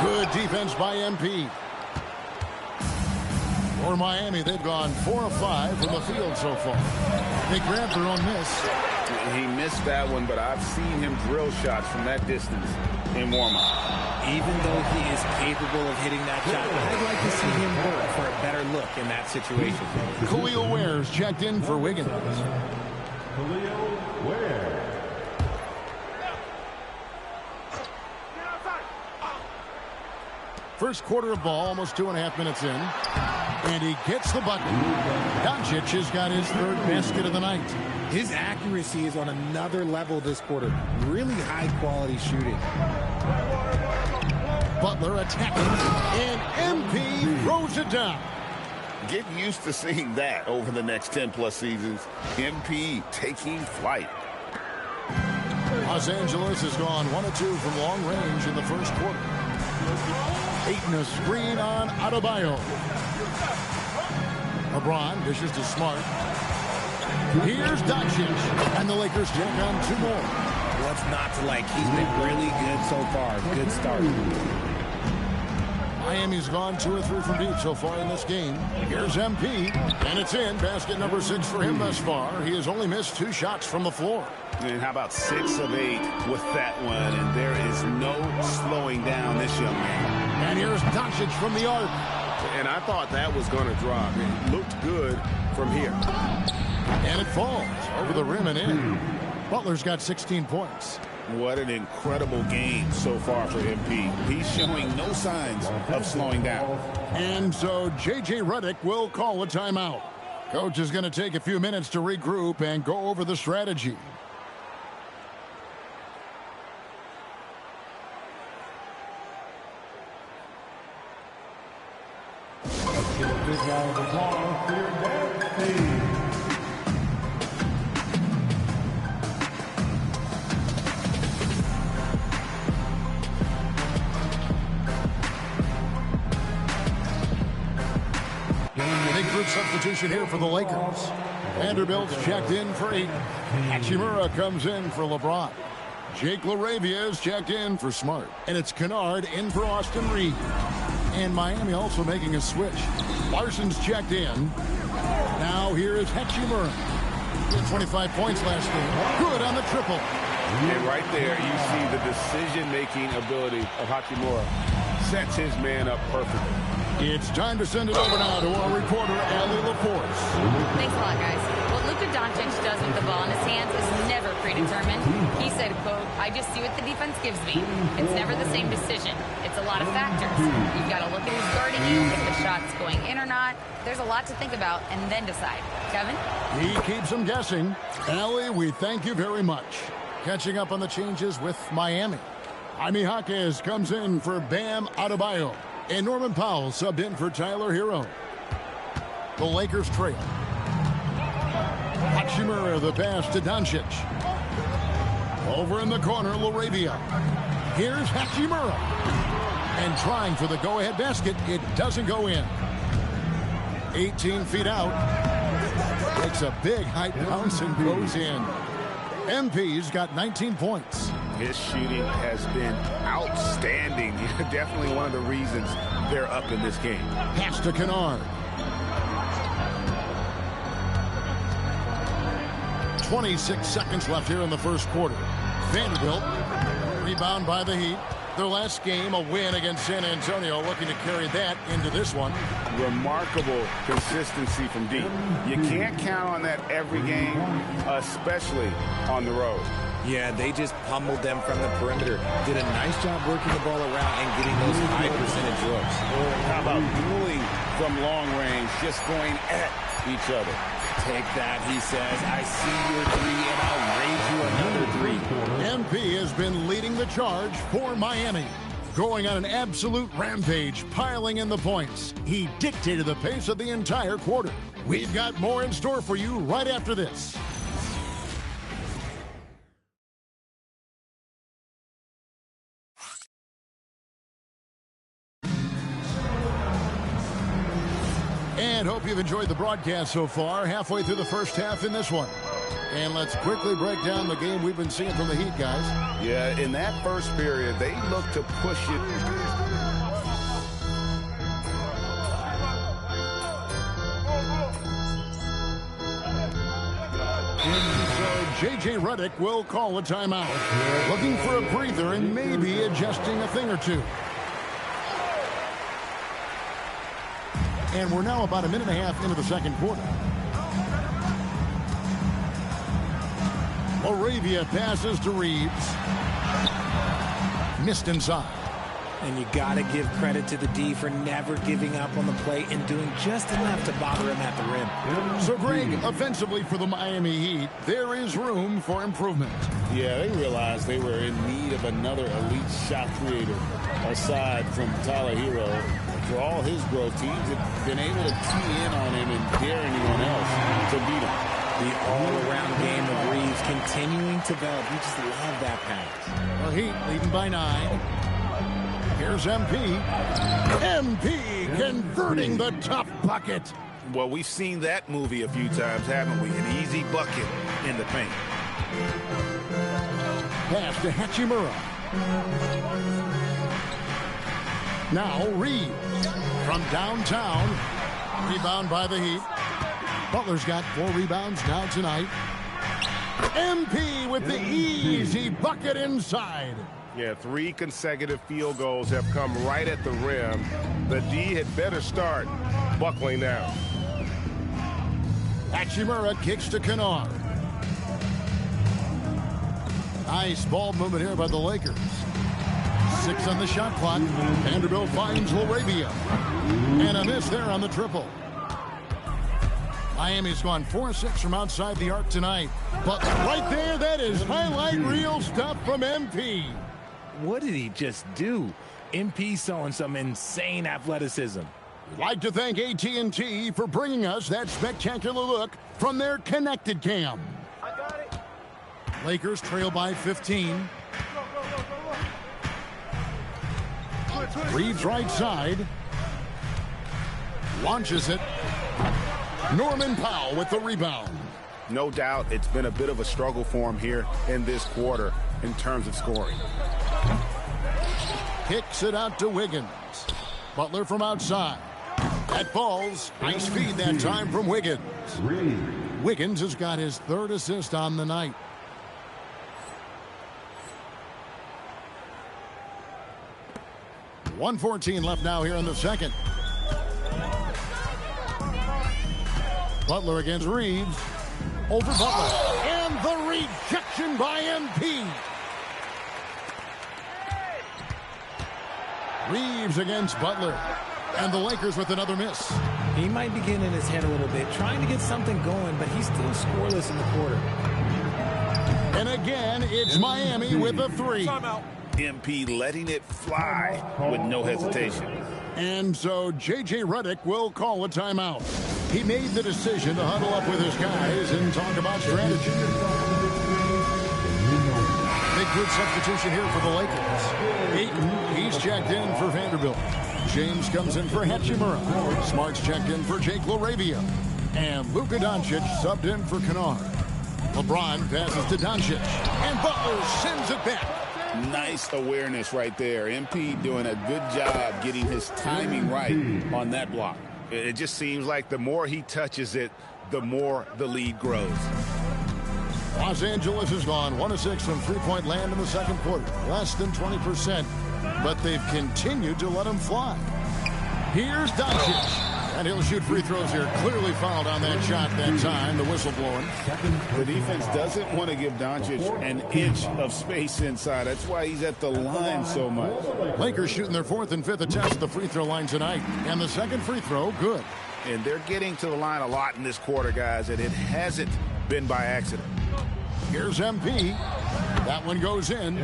Good defense by MP. For Miami, they've gone 4 of 5 from the field so far. They grabbed their own miss. He missed that one, but I've seen him drill shots from that distance in warm-up. Even though he is capable of hitting that shot, I'd like to see him work for a better look in that situation. Khalil Ware's checked in for Wiggins. Khalil Ware. First quarter of ball, almost 2.5 minutes in. And he gets the bucket. Doncic has got his 3rd basket of the night. His accuracy is on another level this quarter. Really high-quality shooting. Butler attacking, and MP throws it down. Get used to seeing that over the next 10-plus seasons. MP taking flight. Los Angeles has gone 1 of 2 from long range in the first quarter. Ayton a screen on Adebayo. LeBron dishes to Smart. Here's Doncic, and the Lakers take on 2 more. What's not to like? He's been really good so far. Good start. Miami's gone 2 or 3 from deep so far in this game. Here's MP, and it's in. Basket number 6 for him thus far. He has only missed 2 shots from the floor. And how about 6 of 8 with that one? And there is no slowing down this young man. And here's Doncic from the arc. And I thought that was going to drop. It looked good from here. And it falls over the rim and in. Butler's got 16 points. What an incredible game so far for MP. He's showing no signs of slowing down. And so J.J. Redick will call a timeout. Coach is going to take a few minutes to regroup and go over the strategy. Let's get a big round of applause for your dance team. Big group substitution here for the Lakers. Vanderbilt's checked in for Ayton. Hachimura comes in for LeBron. Jake LaRavia is checked in for Smart. And it's Kennard in for Austin Reed. And Miami also making a switch. Larson's checked in. Now here is Hachimura. He had 25 points last game. Good on the triple. And right there, you see the decision-making ability of Hachimura. Sets his man up perfectly. It's time to send it over now to our reporter, Allie LaForce. Thanks a lot, guys. What Luka Doncic does with the ball in his hands is never predetermined. He said, quote, I just see what the defense gives me. It's never the same decision. It's a lot of factors. You've got to look at who's guarding you, if the shot's going in or not. There's a lot to think about and then decide. Kevin? He keeps them guessing. Allie, we thank you very much. Catching up on the changes with Miami. Jaime Jaquez comes in for Bam Adebayo. And Norman Powell subbed in for Tyler Hero. The Lakers trail. Hachimura the pass to Doncic. Over in the corner, LaRavia. Here's Hachimura. And trying for the go-ahead basket. It doesn't go in. 18 feet out. Takes a big height bounce and goes in. MP's got 19 points. His shooting has been outstanding. Definitely one of the reasons they're up in this game. Pass to Kennard. 26 seconds left here in the first quarter. Vanderbilt, rebound by the Heat. Their last game, a win against San Antonio, looking to carry that into this one. Remarkable consistency from deep. You can't count on that every game, especially on the road. Yeah, they just pummeled them from the perimeter. Did a nice job working the ball around and getting those high percentage looks. How about dueling from long range, just going at each other? Take that, he says. I see your 3, and I'll raise you another 3. MP has been leading the charge for Miami. Going on an absolute rampage, piling in the points. He dictated the pace of the entire quarter. We've got more in store for you right after this. And hope you've enjoyed the broadcast so far. Halfway through the first half in this one. And let's quickly break down the game we've been seeing from the Heat, guys. Yeah, in that first period, they looked to push it. And so J.J. Redick will call a timeout. Looking for a breather and maybe adjusting a thing or two. And we're now about a minute and a half into the second quarter. LaRavia passes to Reeves. Missed inside. And you got to give credit to the D for never giving up on the play and doing just enough to bother him at the rim. So, Greg, offensively for the Miami Heat, there is room for improvement. Yeah, they realized they were in need of another elite shot creator aside from Tyler Hero. For all his growth, teams have been able to key in on him and dare anyone else to beat him. The all-around game of Reeves continuing to develop. You just love that pass. The Heat leading by 9. Here's MP. MP converting the tough bucket. Well, we've seen that movie a few times, haven't we? An easy bucket in the paint. Pass to Hachimura. Now Reeves from downtown. Rebound by the Heat. Butler's got 4 rebounds now tonight. MP with the easy bucket inside. Yeah, 3 consecutive field goals have come right at the rim. The D had better start buckling down. Hachimura kicks to Kennard. Nice ball movement here by the Lakers. 6 on the shot clock. Vanderbilt finds LaRavia. And a miss there on the triple. Miami's gone 4-6 from outside the arc tonight. But right there, that is highlight reel stuff from MP. What did he just do? MP showing some insane athleticism. We'd like to thank AT&T for bringing us that spectacular look from their connected cam. Lakers trail by 15. Reeves right side. Launches it. Norman Powell with the rebound. No doubt it's been a bit of a struggle for him here in this quarter in terms of scoring. Kicks it out to Wiggins. Butler from outside. That falls. Nice feed that time from Wiggins. Wiggins has got his 3rd assist on the night. .114 left now here in the second. Butler against Reeves. Over Butler. And the rejection by MP. Reeves against Butler. And the Lakers with another miss. He might be getting in his head a little bit, trying to get something going, but he's still scoreless in the quarter. And again, it's Miami with a 3. MP letting it fly with no hesitation. And so J.J. Redick will call a timeout. He made the decision to huddle up with his guys and talk about strategy. Big good substitution here for the Lakers. Ayton, he's checked in for Vanderbilt. James comes in for Hachimura. Smart's checked in for Jake LaRavia. And Luka Doncic subbed in for Kennard. LeBron passes to Doncic. And Butler sends it back. Nice awareness right there. MP doing a good job getting his timing right on that block. It just seems like the more he touches it, the more the lead grows. Los Angeles has gone 1 of 6 from three-point land in the second quarter. Less than 20%. But they've continued to let him fly. Here's Doncic. And he'll shoot free throws here. Clearly fouled on that shot that time. The whistle blowing. The defense doesn't want to give Doncic an inch of space inside. That's why he's at the line so much. Lakers shooting their 4th and 5th attempts at the free throw line tonight. And the second free throw, good. And they're getting to the line a lot in this quarter, guys, and it hasn't been by accident. Here's MP. That one goes in.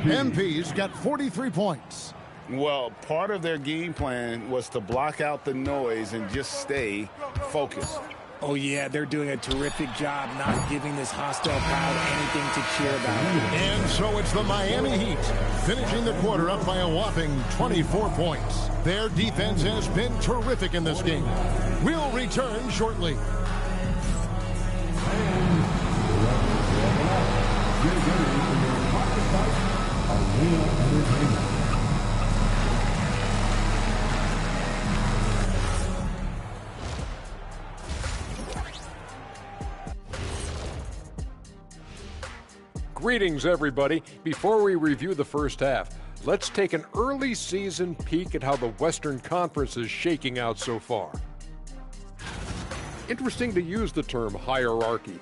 MP's got 43 points. Well, part of their game plan was to block out the noise and just stay focused. Oh, yeah, they're doing a terrific job not giving this hostile crowd anything to cheer about. And so it's the Miami Heat finishing the quarter up by a whopping 24 points. Their defense has been terrific in this game. We'll return shortly. Greetings, everybody. Before we review the first half, let's take an early season peek at how the Western Conference is shaking out so far. Interesting to use the term hierarchy,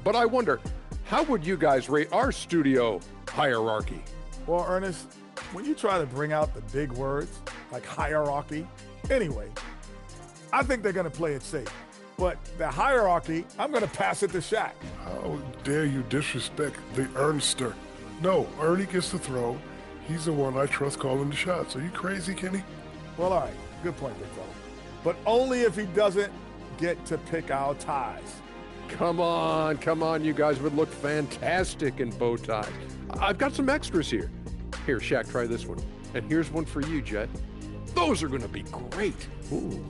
but I wonder, how would you guys rate our studio hierarchy? Well, Ernest, when you try to bring out the big words like hierarchy, anyway, I think they're going to play it safe. But the hierarchy, I'm going to pass it to Shaq. How dare you disrespect the Ernster? No, Ernie gets the throw. He's the one I trust calling the shots. Are you crazy, Kenny? Well, all right. Good point, big fella. But only if he doesn't get to pick our ties. Come on, you guys would look fantastic in bow ties. I've got some extras here. Here, Shaq, try this one. And here's one for you, Jet. Those are going to be great. Ooh,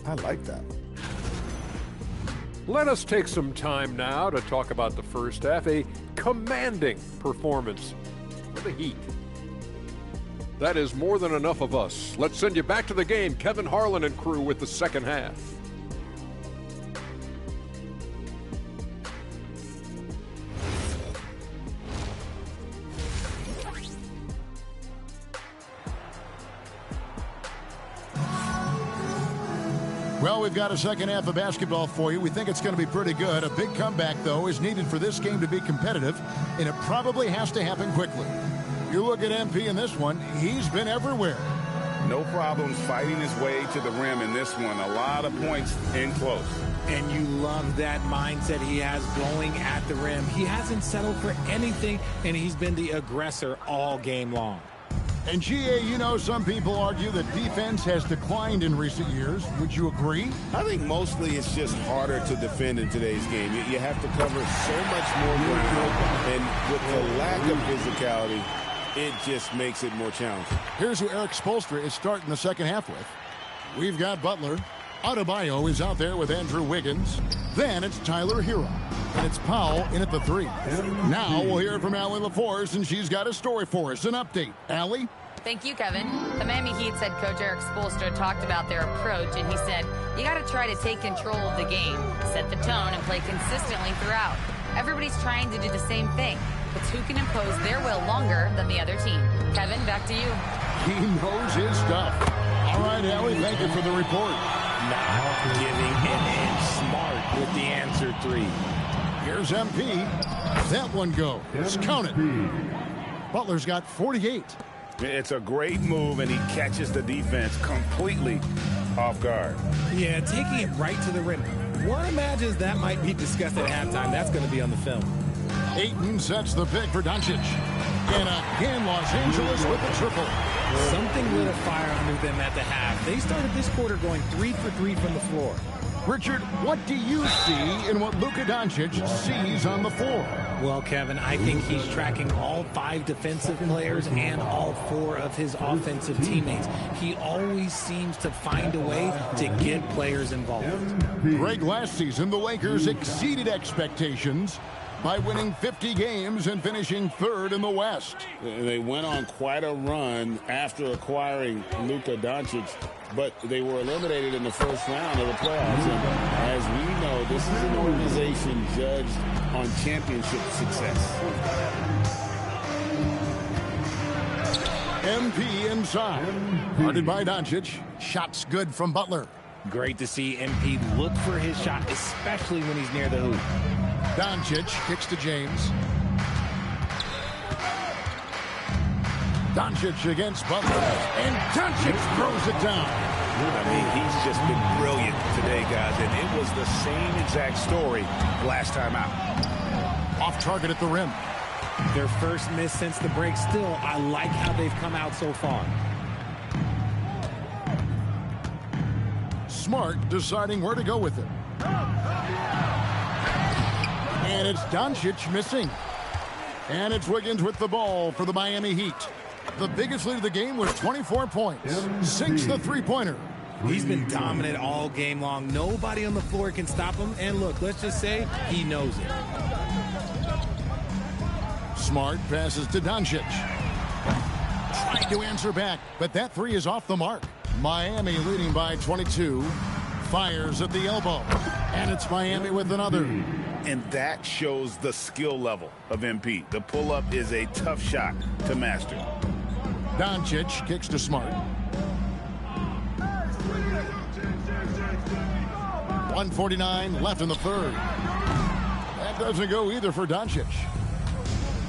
I like that. Let us take some time now to talk about the first half, a commanding performance for the Heat. That is more than enough of us. Let's send you back to the game, Kevin Harlan and crew with the second half. Well, we've got a second half of basketball for you. We think it's going to be pretty good. A big comeback, though, is needed for this game to be competitive, and it probably has to happen quickly. You look at MP in this one, he's been everywhere. No problems fighting his way to the rim in this one. A lot of points in close. And you love that mindset he has going at the rim. He hasn't settled for anything, and he's been the aggressor all game long. And GA, you know, some people argue that defense has declined in recent years. Would you agree? I think mostly it's just harder to defend in today's game. You have to cover so much more ground, and with the lack of physicality, it just makes it more challenging. Here's who Eric Spoelstra is starting the second half with. We've got Butler. Adebayo is out there with Andrew Wiggins. Then it's Tyler Hero. And it's Powell in at the 3. Now we'll hear from Allie LaForce, and she's got a story for us. An update. Allie? Thank you, Kevin. The Miami Heat's head coach Eric Spoelstra talked about their approach, and he said, you got to try to take control of the game, set the tone, and play consistently throughout. Everybody's trying to do the same thing. It's who can impose their will longer than the other team. Kevin, back to you. He knows his stuff. All right, Allie, thank you for the report. Now giving an inch. Smart with the answer 3. Here's MP. That one goes. Count it. Butler's got 48. It's a great move, and he catches the defense completely off guard. Yeah, taking it right to the rim. One imagines that might be discussed at halftime. That's going to be on the film. Ayton sets the pick for Doncic. And again, Los Angeles with the triple. Something lit a fire under them at the half. They started this quarter going 3 for 3 from the floor. Richard, what do you see in what Luka Doncic sees on the floor? Well, Kevin, I think he's tracking all 5 defensive players and all 4 of his offensive teammates. He always seems to find a way to get players involved. Greg, last season, the Lakers exceeded expectations by winning 50 games and finishing 3rd in the West. They went on quite a run after acquiring Luka Doncic, but they were eliminated in the first round of the playoffs. And as we know, this is an organization judged on championship success. MP inside. Guarded by Doncic. Shots good from Butler. Great to see MP look for his shot, especially when he's near the hoop. Doncic kicks to James. Doncic against Butler. And Doncic throws it down. I mean, he's just been brilliant today, guys. And it was the same exact story last time out. Off target at the rim. Their first miss since the break. Still, I like how they've come out so far. Smart deciding where to go with it. And it's Doncic missing. And it's Wiggins with the ball for the Miami Heat. The biggest lead of the game was 24 points. Sinks the three-pointer. He's been dominant all game long. Nobody on the floor can stop him. And look, let's just say he knows it. Smart passes to Doncic. Trying to answer back, but that 3 is off the mark. Miami leading by 22. Fires at the elbow. And it's Miami with another. And that shows the skill level of MP. The pull-up is a tough shot to master. Doncic kicks to Smart. 1:49 left in the third. That doesn't go either for Doncic.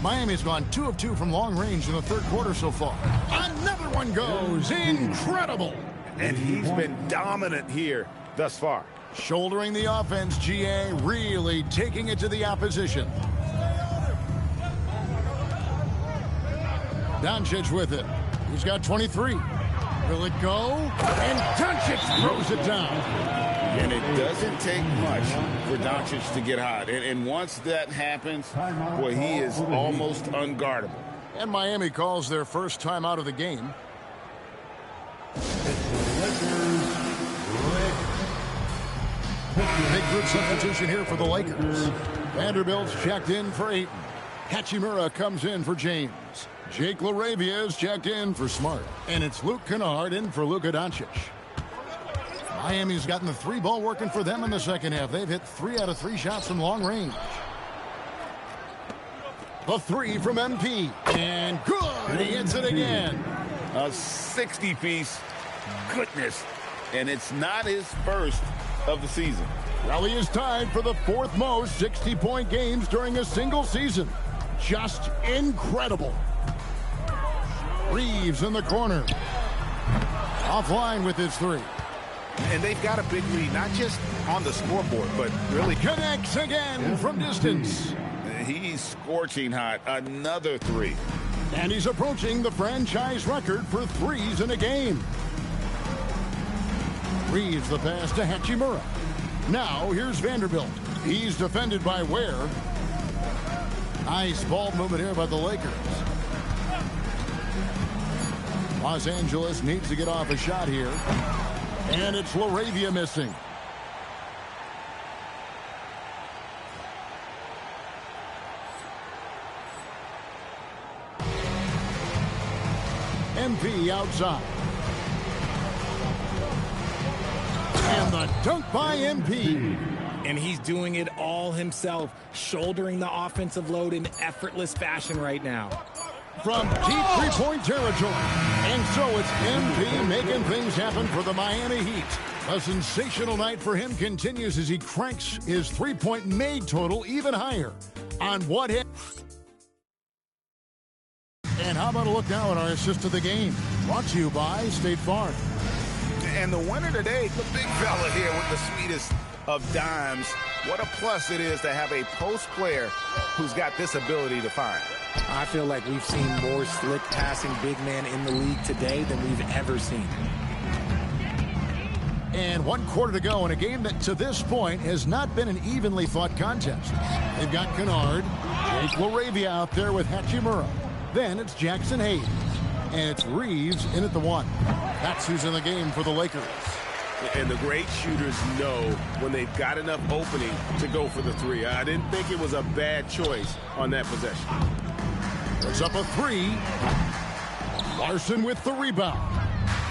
Miami's gone 2 of 2 from long range in the third quarter so far. Another one goes. Incredible. And he's been dominant here thus far. Shouldering the offense, GA really taking it to the opposition. Doncic with it. He's got 23. Will it go? And Doncic throws it down. And it doesn't take much for Doncic to get hot. And once that happens, boy, he is almost unguardable. And Miami calls their first time out of the game. Big group substitution here for the Lakers. Vanderbilt's checked in for Ayton. Hachimura comes in for James. Jake LaRavia is checked in for Smart. And it's Luke Kennard in for Luka Doncic. Miami's gotten the three ball working for them in the second half. They've hit 3 out of 3 shots from long range. The three from MP. And good. He hits it again. A 60-piece. Goodness. And it's not his first of the season. Well, he is tied for the 4th most 60-point games during a single season. Just incredible. Reeves in the corner. Offline with his 3. And they've got a big lead, not just on the scoreboard, but really connects again from distance. He's scorching hot. Another 3. And he's approaching the franchise record for 3s in a game. Reeves the pass to Hachimura. Now here's Vanderbilt. He's defended by Ware. Nice ball movement here by the Lakers. Los Angeles needs to get off a shot here. And it's LaRavia missing. MP outside. And the dunk by MP. And he's doing it all himself, shouldering the offensive load in effortless fashion right now. From deep three-point territory. And so it's MP making things happen for the Miami Heat. A sensational night for him continues as he cranks his three-point made total even higher. On what hit? And how about a look now at our assist of the game? Brought to you by State Farm. And the winner today, the big fella here with the sweetest of dimes. What a plus it is to have a post player who's got this ability to find. I feel like we've seen more slick passing big man in the league today than we've ever seen. And 1 quarter to go in a game that to this point has not been an evenly fought contest. They've got Kennard, Jake LaRavia out there with Hachimura. Then it's Jackson Hayes. And it's Reeves in at the 1. That's who's in the game for the Lakers. And the great shooters know when they've got enough opening to go for the 3. I didn't think it was a bad choice on that possession. There's up a 3. Larson with the rebound.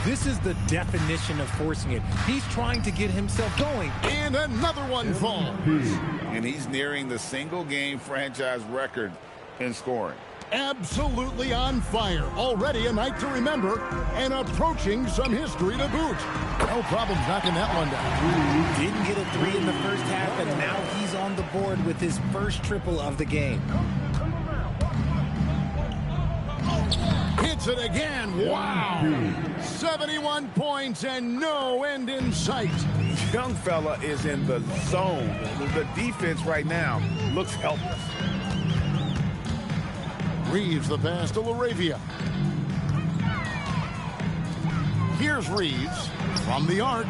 This is the definition of forcing it. He's trying to get himself going. And another one falls. And he's nearing the single-game franchise record in scoring. Absolutely on fire. Already a night to remember and approaching some history to boot. No problem knocking that one down. Didn't get a 3 in the first half, and now he's on the board with his first triple of the game. Hits it again. Wow. 71 points and no end in sight. Young fella is in the zone. The defense right now looks helpless. Reeves the pass to LaRavia. Here's Reeves from the arc.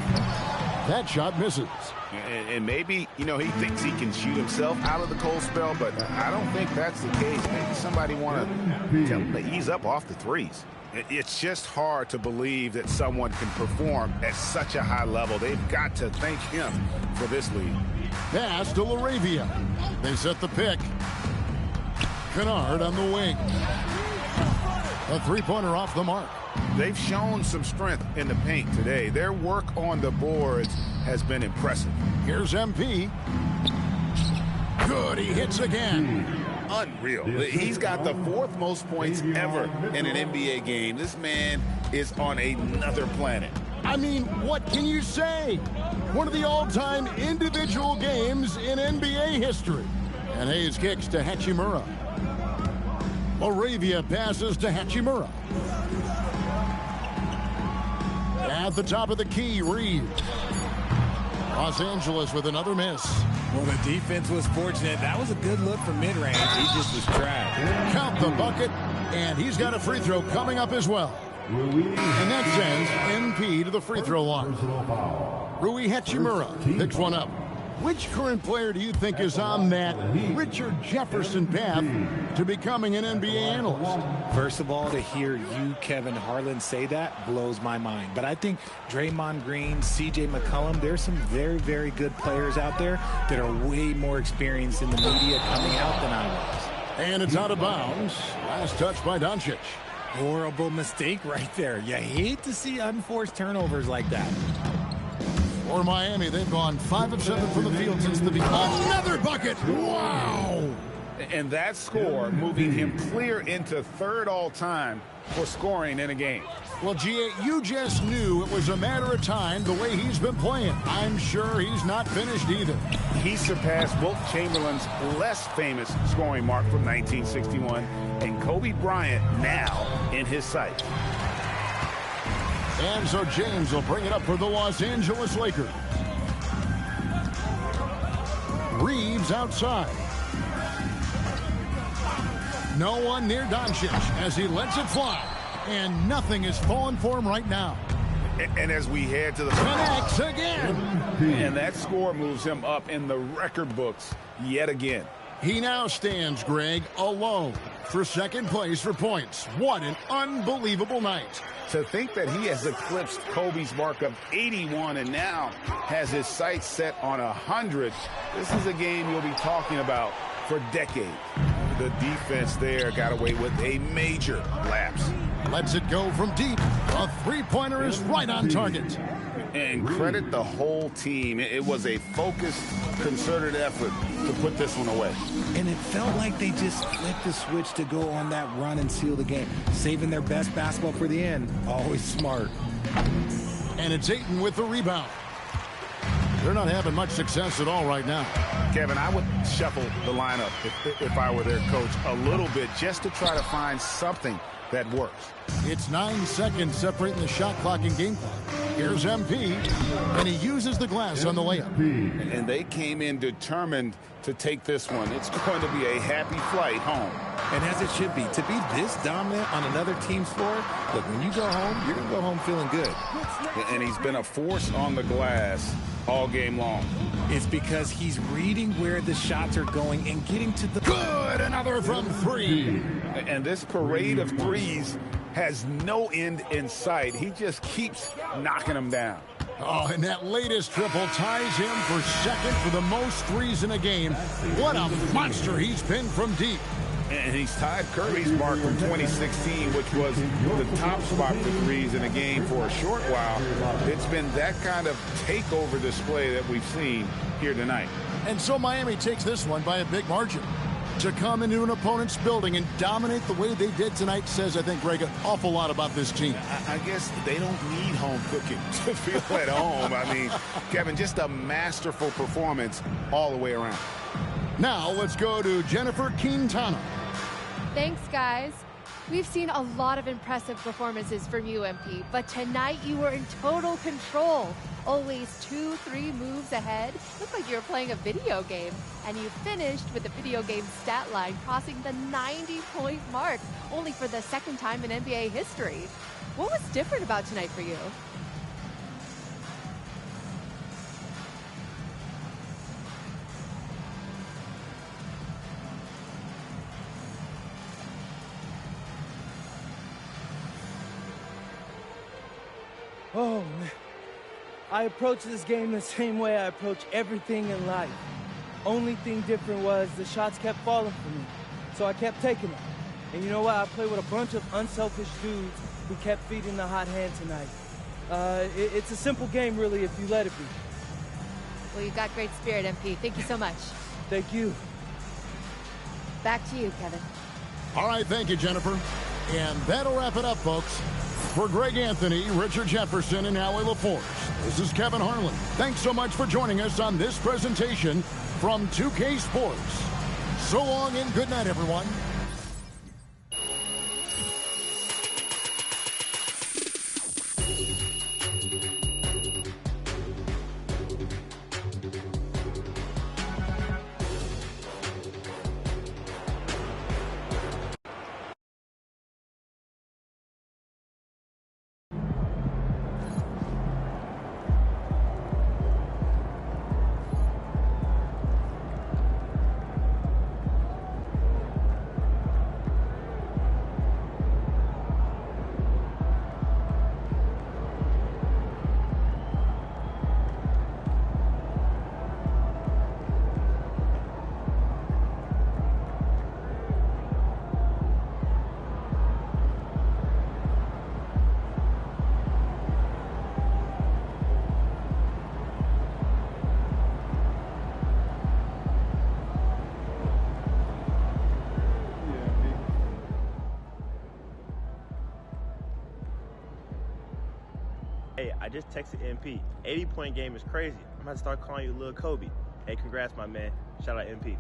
That shot misses. And maybe, he thinks he can shoot himself out of the cold spell, but I don't think that's the case. Maybe somebody want to tell him to ease up off the 3s. It's just hard to believe that someone can perform at such a high level. They've got to thank him for this lead. Pass to LaRavia. They set the pick. Kennard on the wing. A three-pointer off the mark. They've shown some strength in the paint today. Their work on the boards has been impressive. Here's MP. Good, he hits again. Unreal. He's got the 4th most points ever in an NBA game. This man is on another planet. I mean, what can you say? One of the all-time individual games in NBA history. And Hayes kicks to Hachimura. LaRavia passes to Hachimura. At the top of the key, Reeves. Los Angeles with another miss. Well, the defense was fortunate. That was a good look from mid-range. He just was trapped. Count the bucket, and he's got a free throw coming up as well. And that sends MP to the free throw line. Rui Hachimura picks one up. Which current player do you think is on that Richard Jefferson path to becoming an NBA analyst? First of all, to hear you, Kevin Harlan, say that blows my mind. But I think Draymond Green, C.J. McCollum, there's some very, very good players out there that are way more experienced in the media coming out than I was. And it's out of bounds. Last touch by Doncic. Horrible mistake right there. You hate to see unforced turnovers like that. For Miami, they've gone 5 of 7 from the field since the beginning. Another bucket! Wow! And that score moving him clear into third all-time for scoring in a game. Well, G.A., you just knew it was a matter of time the way he's been playing. I'm sure he's not finished either. He surpassed Wilt Chamberlain's less famous scoring mark from 1961, and Kobe Bryant now in his sights. And so James will bring it up for the Los Angeles Lakers. Reeves outside. No one near Doncic as he lets it fly. And nothing is falling for him right now. And as we head to the connects again. And that score moves him up in the record books yet again. He now stands, Greg, alone for second place for points. What an unbelievable night. To think that he has eclipsed Kobe's mark of 81 and now has his sights set on 100. This is a game you'll be talking about for decades. The defense there got away with a major lapse. Lets it go from deep. A three-pointer is right on target. And credit the whole team. It was a focused, concerted effort to put this one away. And it felt like they just flipped the switch to go on that run and seal the game. Saving their best basketball for the end. Always smart. And it's Ayton with the rebound. They're not having much success at all right now. Kevin, I would shuffle the lineup if I were their coach a little bit just to try to find something that works. It's 9 seconds separating the shot clock and game clock. Here's MP, and he uses the glass on the layup. And they came in determined to take this one. It's going to be a happy flight home. And as it should be, to be this dominant on another team's floor, look, when you go home, you're going to go home feeling good. And he's been a force on the glass all game long. It's because he's reading where the shots are going and getting to the... Good! Another from three. And this parade of threes has no end in sight. He just keeps knocking them down. Oh, and that latest triple ties him for second for the most threes in a game. What a monster he's been from deep. And he's tied Curry's mark from 2016, which was the top spot for threes in a game for a short while. It's been that kind of takeover display that we've seen here tonight. And so Miami takes this one by a big margin. To come into an opponent's building and dominate the way they did tonight says, I think, Greg, an awful lot about this team. I guess they don't need home cooking to feel at home. I mean, Kevin, just a masterful performance all the way around. Now let's go to Jennifer Quintana. Thanks, guys. We've seen a lot of impressive performances from you, MP, but tonight you were in total control. Always 2-3 moves ahead. Looked like you were playing a video game. And you finished with the video game stat line crossing the 90-point mark, only for the second time in NBA history. What was different about tonight for you? Oh, man. I approach this game the same way I approach everything in life. Only thing different was the shots kept falling for me, so I kept taking them. And you know what? I played with a bunch of unselfish dudes who kept feeding the hot hand tonight. It's a simple game, really, if you let it be. Well, you've got great spirit, MP. Thank you so much. Thank you. Back to you, Kevin. All right, thank you, Jennifer. And that'll wrap it up, folks. For Greg Anthony, Richard Jefferson, and Howie LaForce, this is Kevin Harlan. Thanks so much for joining us on this presentation from 2K Sports. So long and good night, everyone. just texted MP. 80-point game is crazy. I'm going to start calling you Lil Kobe. Hey, congrats, my man. Shout out MP.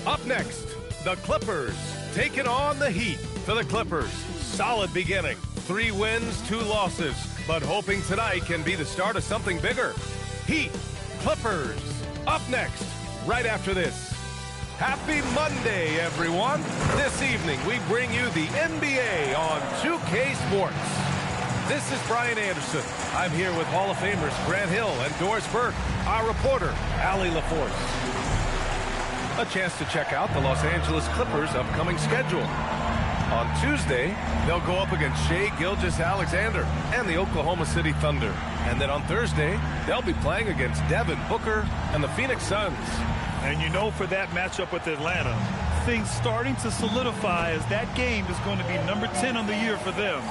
Up next, the Clippers taking on the Heat. For the Clippers, solid beginning. 3 wins, 2 losses, but hoping tonight can be the start of something bigger. Heat, Clippers, up next, right after this. Happy Monday, everyone. This evening, we bring you the NBA on 2K Sports. This is Brian Anderson. I'm here with Hall of Famers Grant Hill and Doris Burke, our reporter, Allie LaForce. A chance to check out the Los Angeles Clippers' upcoming schedule. On Tuesday, they'll go up against Shai Gilgeous-Alexander and the Oklahoma City Thunder. And then on Thursday, they'll be playing against Devin Booker and the Phoenix Suns. And you know, for that matchup with Atlanta, things starting to solidify as that game is going to be number 10 on the year for them.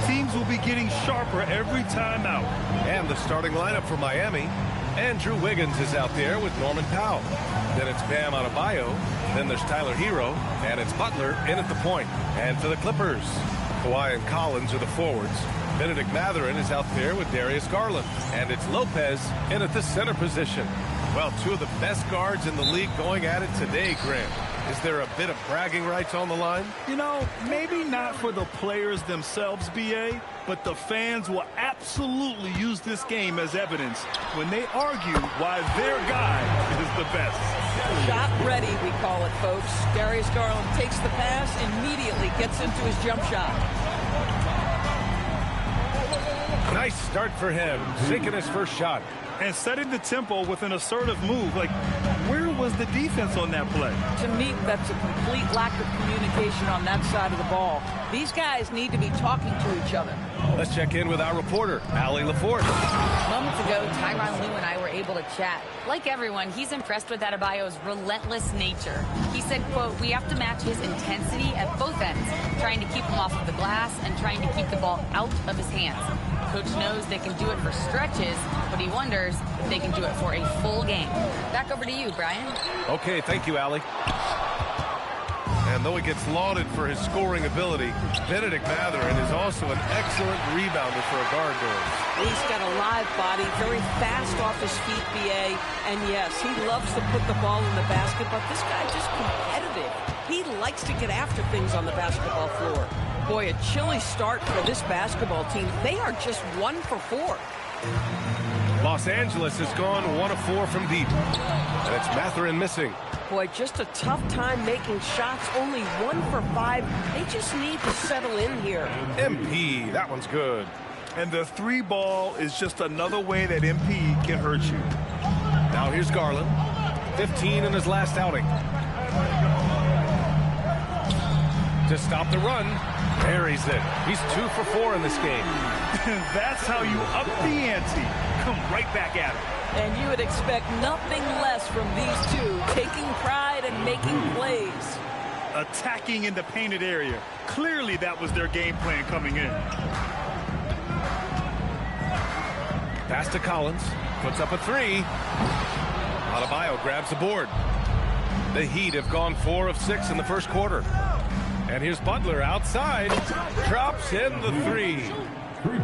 Teams will be getting sharper every time out. And the starting lineup for Miami, Andrew Wiggins is out there with Norman Powell. Then it's Bam Adebayo. Then there's Tyler Hero. And it's Butler in at the point. And for the Clippers, Kawhi and Collins are the forwards. Benedict Mathurin is out there with Darius Garland. And it's Lopez in at the center position. Well, 2 of the best guards in the league going at it today, Grant. Is there a bit of bragging rights on the line? You know, maybe not for the players themselves, BA, but the fans will absolutely use this game as evidence when they argue why their guy is the best. Shot ready, we call it, folks. Darius Garland takes the pass, immediately gets into his jump shot. Nice start for him, sinking his first shot. And setting the tempo with an assertive move. Like, where was the defense on that play? To me, that's a complete lack of communication on that side of the ball. These guys need to be talking to each other. Let's check in with our reporter, Allie LaForce. Moments ago, Tyronn Lue and I were able to chat. Like everyone, he's impressed with Adebayo's relentless nature. He said, quote, "We have to match his intensity at both ends, trying to keep him off of the glass and trying to keep the ball out of his hands. Coach knows they can do it for stretches, but he wonders if they can do it for a full game." Back over to you, Brian. Okay, thank you, Allie. And though he gets lauded for his scoring ability, Benedict Mathurin is also an excellent rebounder for a guard. He's got a live body, very fast off his feet, BA. And yes, he loves to put the ball in the basket, but this guy's just competitive. He likes to get after things on the basketball floor. Boy, a chilly start for this basketball team. They are just 1 for 4. Los Angeles has gone 1 of 4 from deep. And it's Mathurin missing. Boy, just a tough time making shots. Only 1 for 5. They just need to settle in here. MP, that one's good. And the 3 ball is just another way that MP can hurt you. Now here's Garland. 15 in his last outing. To stop the run, buries it. He's 2 for 4 in this game. That's how you up the ante. Come right back at it. And you would expect nothing less from these two, taking pride and making plays. Attacking in the painted area. Clearly that was their game plan coming in. Pass to Collins. Puts up a 3. Adebayo grabs the board. The Heat have gone 4 of 6 in the first quarter. And here's Butler outside. Drops in the 3.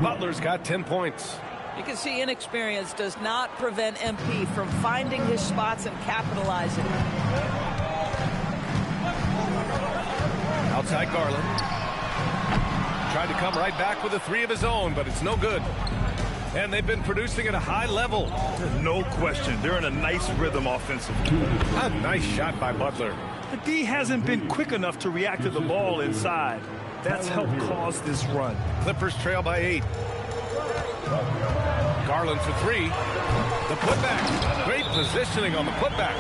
Butler's got 10 points. You can see inexperience does not prevent MP from finding his spots and capitalizing. Outside Garland. Tried to come right back with a 3 of his own, but it's no good. And they've been producing at a high level. No question. They're in a nice rhythm offensively. A nice shot by Butler. The D hasn't been quick enough to react to the ball inside. That's helped cause this run. Clippers trail by 8. Garland for 3. The putback. Great positioning on the putback.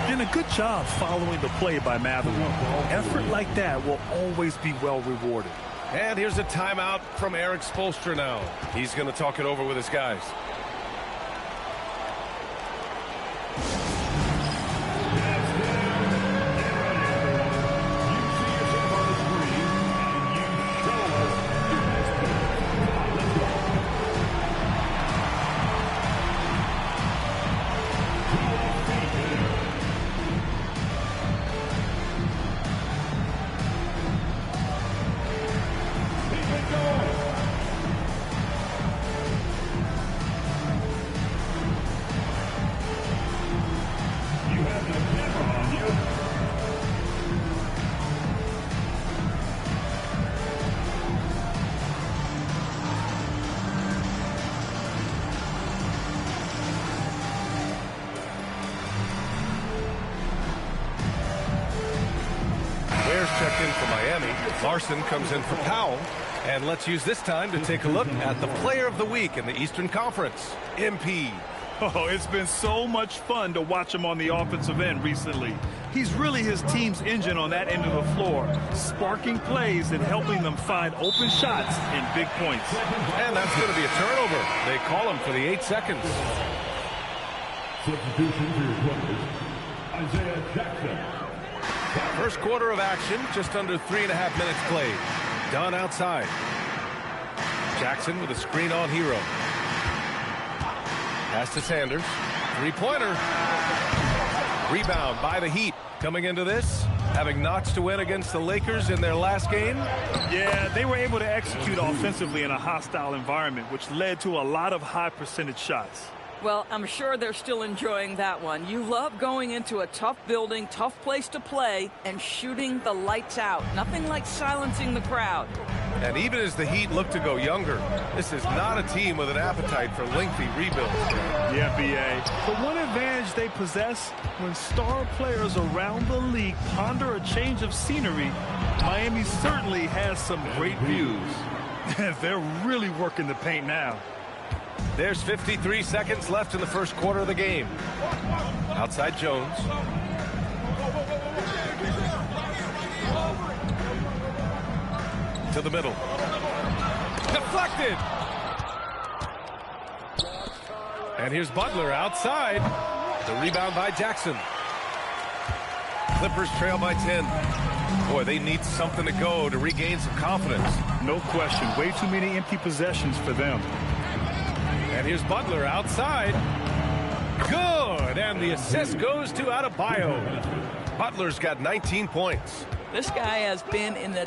And a good job following the play by Mathurin. Effort like that will always be well rewarded. And here's a timeout from Eric Spoelstra now. He's going to talk it over with his guys. Checked in for Miami. Larson comes in for Powell. And let's use this time to take a look at the player of the week in the Eastern Conference, MP. Oh, it's been so much fun to watch him on the offensive end recently. He's really his team's engine on that end of the floor, sparking plays and helping them find open shots in big points. And that's going to be a turnover. They call him for the 8 seconds. Substitution for your players, Isaiah Jackson. First quarter of action, just under 3.5 minutes played. Done outside. Jackson with a screen on Hero. Pass to Sanders. 3-pointer. Rebound by the Heat. Coming into this, having notched to win against the Lakers in their last game. Yeah, they were able to execute offensively in a hostile environment, which led to a lot of high percentage shots. Well, I'm sure they're still enjoying that one. You love going into a tough building, tough place to play, and shooting the lights out. Nothing like silencing the crowd. And even as the Heat look to go younger, this is not a team with an appetite for lengthy rebuilds. Yeah, B.A. The one advantage they possess, when star players around the league ponder a change of scenery, Miami certainly has some great views. They're really working the paint now. There's 53 seconds left in the first quarter of the game. Outside Jones. To the middle. Deflected. And here's Butler outside. The rebound by Jackson. Clippers trail by 10. Boy, they need something to go to regain some confidence. No question. Way too many empty possessions for them. And here's Butler outside. Good. And the assist goes to Adebayo. Butler's got 19 points. This guy has been in the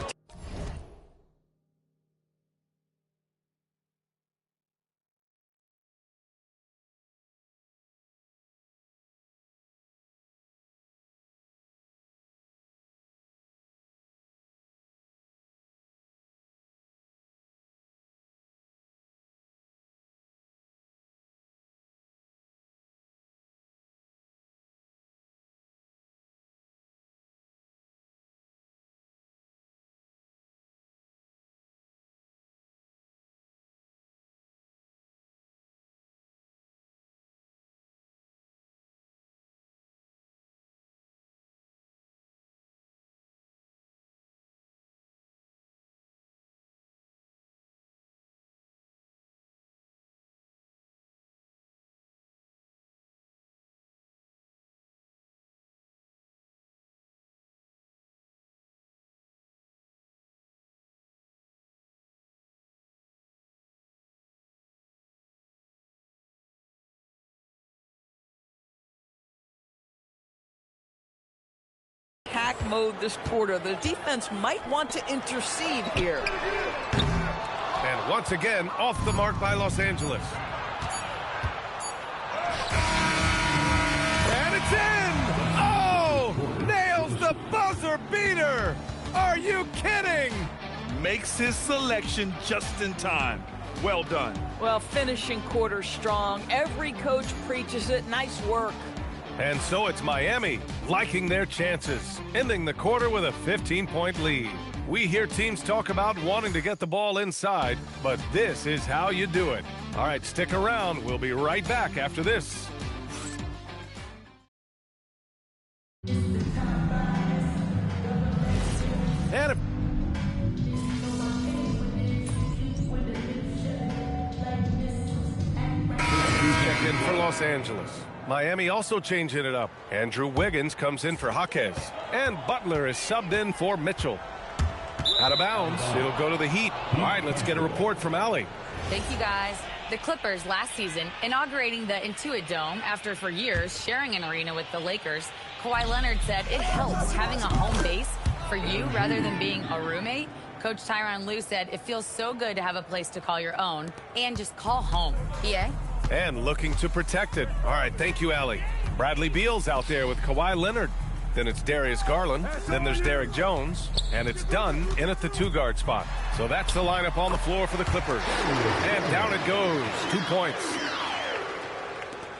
attack mode this quarter. The defense might want to intercede here. And once again, off the mark by Los Angeles. And it's in! Oh! Nails the buzzer beater! Are you kidding? Makes his selection just in time. Well done. Well, finishing quarter strong. Every coach preaches it. Nice work. And so it's Miami liking their chances, ending the quarter with a 15-point lead. We hear teams talk about wanting to get the ball inside, but this is how you do it. All right, stick around. We'll be right back after this. And check in for Los Angeles. Miami also changing it up. Andrew Wiggins comes in for Jaquez. And Butler is subbed in for Mitchell. Out of bounds. It'll go to the Heat. All right, let's get a report from Allie. Thank you, guys. The Clippers last season inaugurating the Intuit Dome after for years sharing an arena with the Lakers. Kawhi Leonard said it helps having a home base for you rather than being a roommate. Coach Tyronn Lue said it feels so good to have a place to call your own and just call home. EA? And looking to protect it. All right, thank you, Allie. Bradley Beal's out there with Kawhi Leonard. Then it's Darius Garland. Then there's Derrick Jones. And it's Dunn in at the 2-guard spot. So that's the lineup on the floor for the Clippers. And down it goes. 2 points.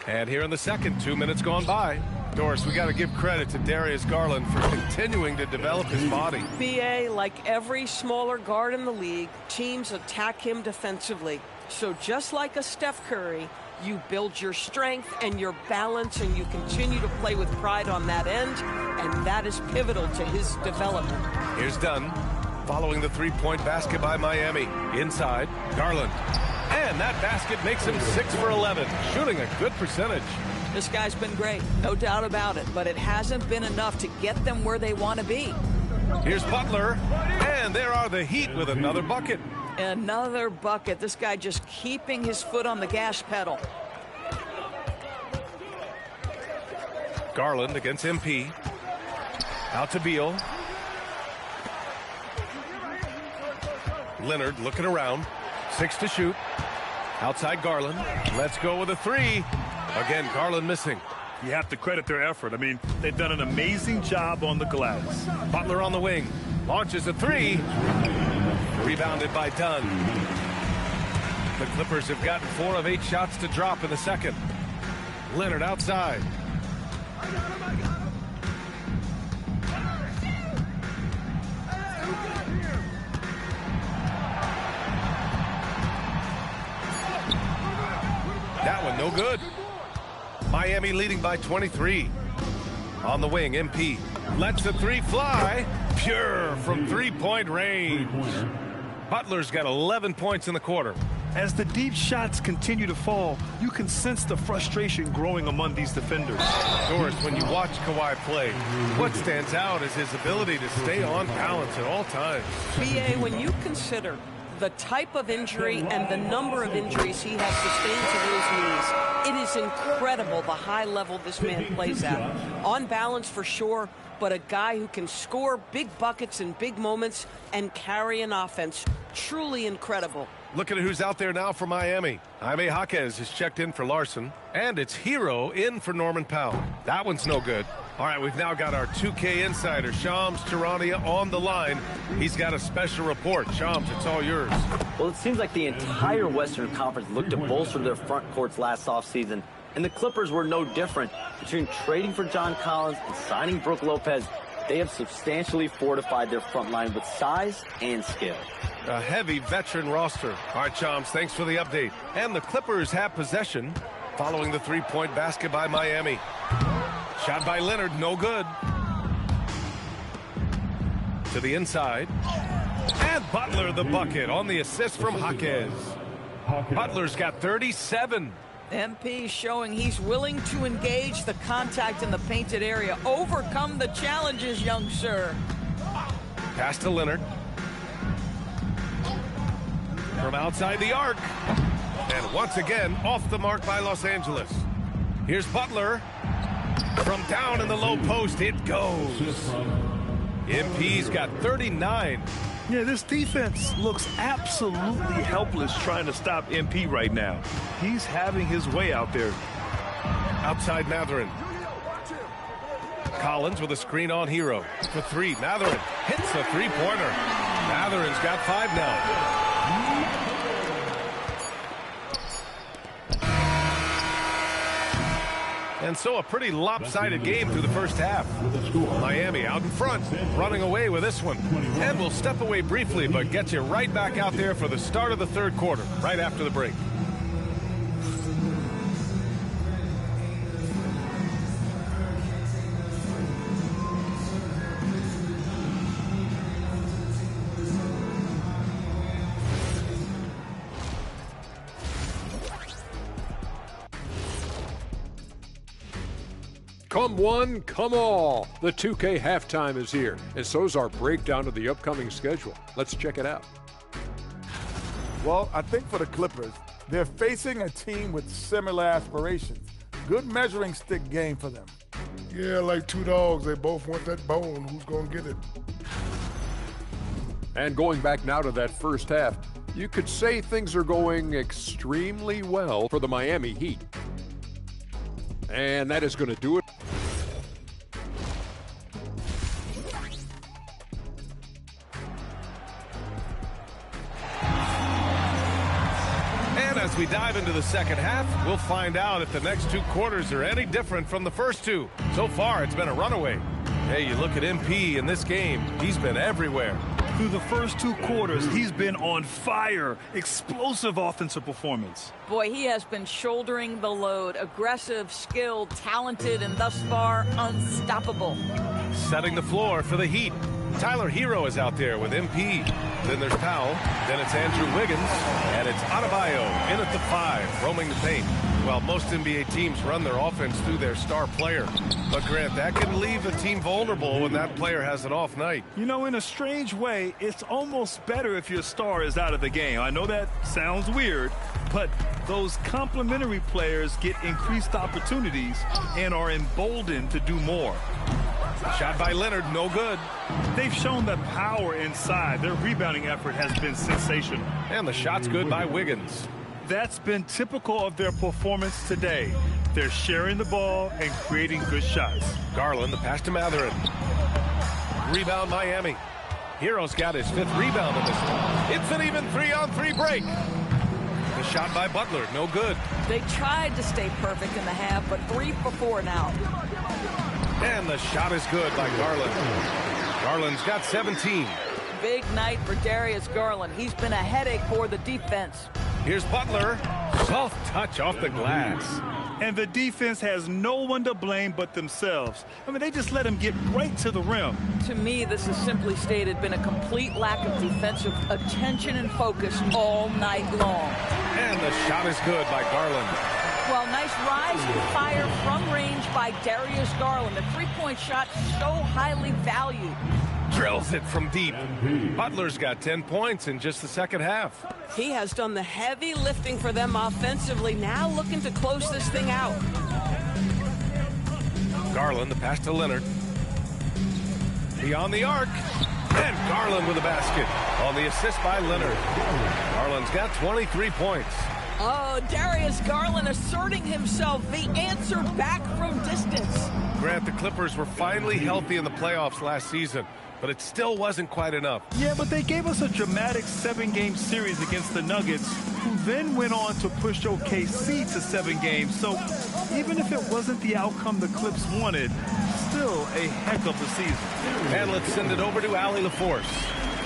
And here in the second, 2 minutes gone by. Doris, we got to give credit to Darius Garland for continuing to develop his body. BA, like every smaller guard in the league, teams attack him defensively. So just like a Steph Curry, you build your strength and your balance, and you continue to play with pride on that end, and that is pivotal to his development. Here's Dunn, following the 3-point basket by Miami. Inside, Garland. And that basket makes him 6 for 11, shooting a good percentage. This guy's been great, no doubt about it, but it hasn't been enough to get them where they want to be. Here's Butler, and there are the Heat with another bucket. Another bucket. This guy just keeping his foot on the gas pedal. Garland against MP. Out to Beal. Leonard looking around. 6 to shoot. Outside Garland. Let's go with a 3. Again, Garland missing. You have to credit their effort. I mean, they've done an amazing job on the glass. Butler on the wing. Launches a 3. Rebounded by Dunn. The Clippers have gotten 4 of 8 shots to drop in the second. Leonard outside. That one no good. Miami leading by 23. On the wing, MP lets the 3 fly. Pure from 3-point range. Butler's got 11 points in the quarter. As the deep shots continue to fall, you can sense the frustration growing among these defenders. Doris, when you watch Kawhi play, what stands out is his ability to stay on balance at all times. BA, when you consider the type of injury and the number of injuries he has sustained to his knees, it is incredible the high level this man plays at. On balance for sure, but a guy who can score big buckets in big moments and carry an offense. Truly incredible. Look at who's out there now for Miami. Jaime Jaquez has checked in for Larson. And it's Hero in for Norman Powell. That one's no good. All right, we've now got our 2K insider, Shams Charania, on the line. He's got a special report. Shams, it's all yours. Well, it seems like the entire Western Conference looked to bolster their front courts last offseason. And the Clippers were no different. Between trading for John Collins and signing Brook Lopez, they have substantially fortified their front line with size and skill. A heavy veteran roster. All right, Shams, thanks for the update. And the Clippers have possession following the 3-point basket by Miami. Shot by Leonard, no good. To the inside. And Butler the bucket on the assist from Jaquez. Butler's got 37. MP showing he's willing to engage the contact in the painted area. Overcome the challenges, young sir. Pass to Leonard. From outside the arc. And once again, off the mark by Los Angeles. Here's Butler. From down in the low post, it goes. MP's got 39. Yeah, this defense looks absolutely helpless trying to stop MP right now. He's having his way out there. Outside Matherin. Collins with a screen on Hero. For three, Matherin hits a three-pointer. Matherin's got 5 now. And so a pretty lopsided game through the first half. Miami out in front, running away with this one. And we'll step away briefly, but get you right back out there for the start of the third quarter, right after the break. Come one, come all. The 2K halftime is here, and so's our breakdown of the upcoming schedule. Let's check it out. Well, I think for the Clippers, they're facing a team with similar aspirations. Good measuring stick game for them. Yeah, like two dogs. They both want that bone. Who's going to get it? And going back now to that first half, you could say things are going extremely well for the Miami Heat. And that is going to do it. And as we dive into the second half, we'll find out if the next 2 quarters are any different from the first 2. So far, it's been a runaway. Hey, you look at MP in this game, he's been everywhere. Through the first 2 quarters, he's been on fire. Explosive offensive performance. Boy, he has been shouldering the load. Aggressive, skilled, talented, and thus far, unstoppable. Setting the floor for the Heat. Tyler Hero is out there with MP. Then there's Powell. Then it's Andrew Wiggins. And it's Adebayo in at the 5, roaming the paint. Well, most NBA teams run their offense through their star player. But, Grant, that can leave a team vulnerable when that player has an off night. You know, in a strange way, it's almost better if your star is out of the game. I know that sounds weird, but those complementary players get increased opportunities and are emboldened to do more. Shot by Leonard, no good. They've shown that power inside. Their rebounding effort has been sensational. And the shot's good by Wiggins. That's been typical of their performance today. They're sharing the ball and creating good shots. Garland, the pass to Matherin. Rebound Miami. Hero's got his 5th rebound in this one. It's an even 3-on-3 break. The shot by Butler, no good. They tried to stay perfect in the half, but 3 for 4 now. And the shot is good by Garland. Garland's got 17. Big night for Darius Garland. He's been a headache for the defense. Here's Butler. Soft touch off the glass. And the defense has no one to blame but themselves. I mean, they just let him get right to the rim. To me, this is simply stated been a complete lack of defensive attention and focus all night long. And the shot is good by Garland. Well, nice rise and fire from range by Darius Garland. The three-point shot so highly valued. Drills it from deep. Butler's got 10 points in just the second half. He has done the heavy lifting for them offensively. Now looking to close this thing out. Garland, the pass to Leonard. Beyond the arc. And Garland with a basket on the assist by Leonard. Garland's got 23 points. Oh, Darius Garland asserting himself, the answer back from distance. Grant, the Clippers were finally healthy in the playoffs last season, but it still wasn't quite enough. Yeah, but they gave us a dramatic 7-game series against the Nuggets, who then went on to push OKC to 7 games. So even if it wasn't the outcome the Clips wanted, still a heck of a season. And let's send it over to Allie LaForce.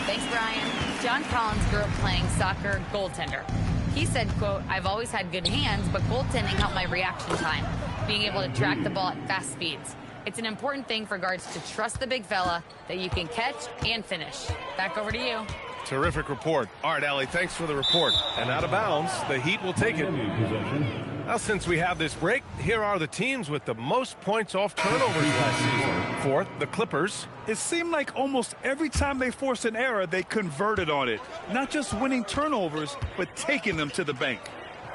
Thanks, Brian. John Collins grew up playing soccer goaltender. He said, quote, "I've always had good hands, but goaltending helped my reaction time, being able to track the ball at fast speeds. It's an important thing for guards to trust the big fella that you can catch and finish." Back over to you. Terrific report. All right, Allie, thanks for the report. And out of bounds, the Heat will take it. Now, since we have this break, here are the teams with the most points off turnovers last season. Fourth, the Clippers. It seemed like almost every time they forced an error, they converted on it. Not just winning turnovers, but taking them to the bank.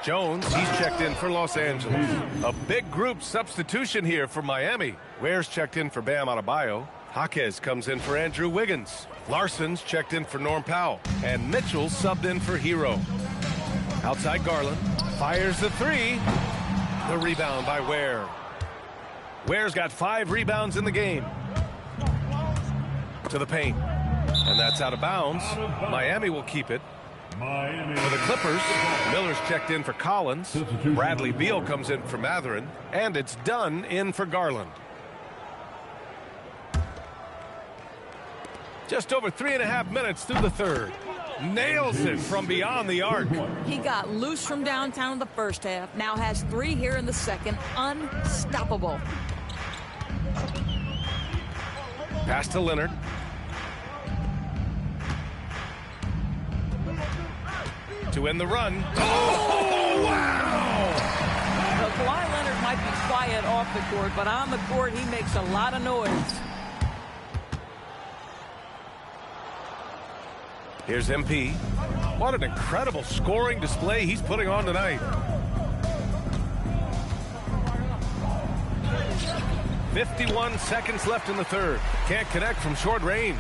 Jones, he's checked in for Los Angeles. A big group substitution here for Miami. Ware's checked in for Bam Adebayo. Jaquez comes in for Andrew Wiggins. Larson's checked in for Norm Powell. And Mitchell subbed in for Hero. Outside Garland. Fires the three. The rebound by Ware. Ware's got 5 rebounds in the game. To the paint. And that's out of bounds. Miami will keep it. For the Clippers, Miller's checked in for Collins. Bradley Beal comes in for Mathurin. And it's Dunn in for Garland. Just over 3.5 minutes through the third. Nails it from beyond the arc. He got loose from downtown in the first half. Now has 3 here in the second. Unstoppable. Pass to Leonard. To end the run. Oh, wow! Well, Kawhi Leonard might be quiet off the court, but on the court, he makes a lot of noise. Here's MP. What an incredible scoring display he's putting on tonight. 51 seconds left in the third. Can't connect from short range.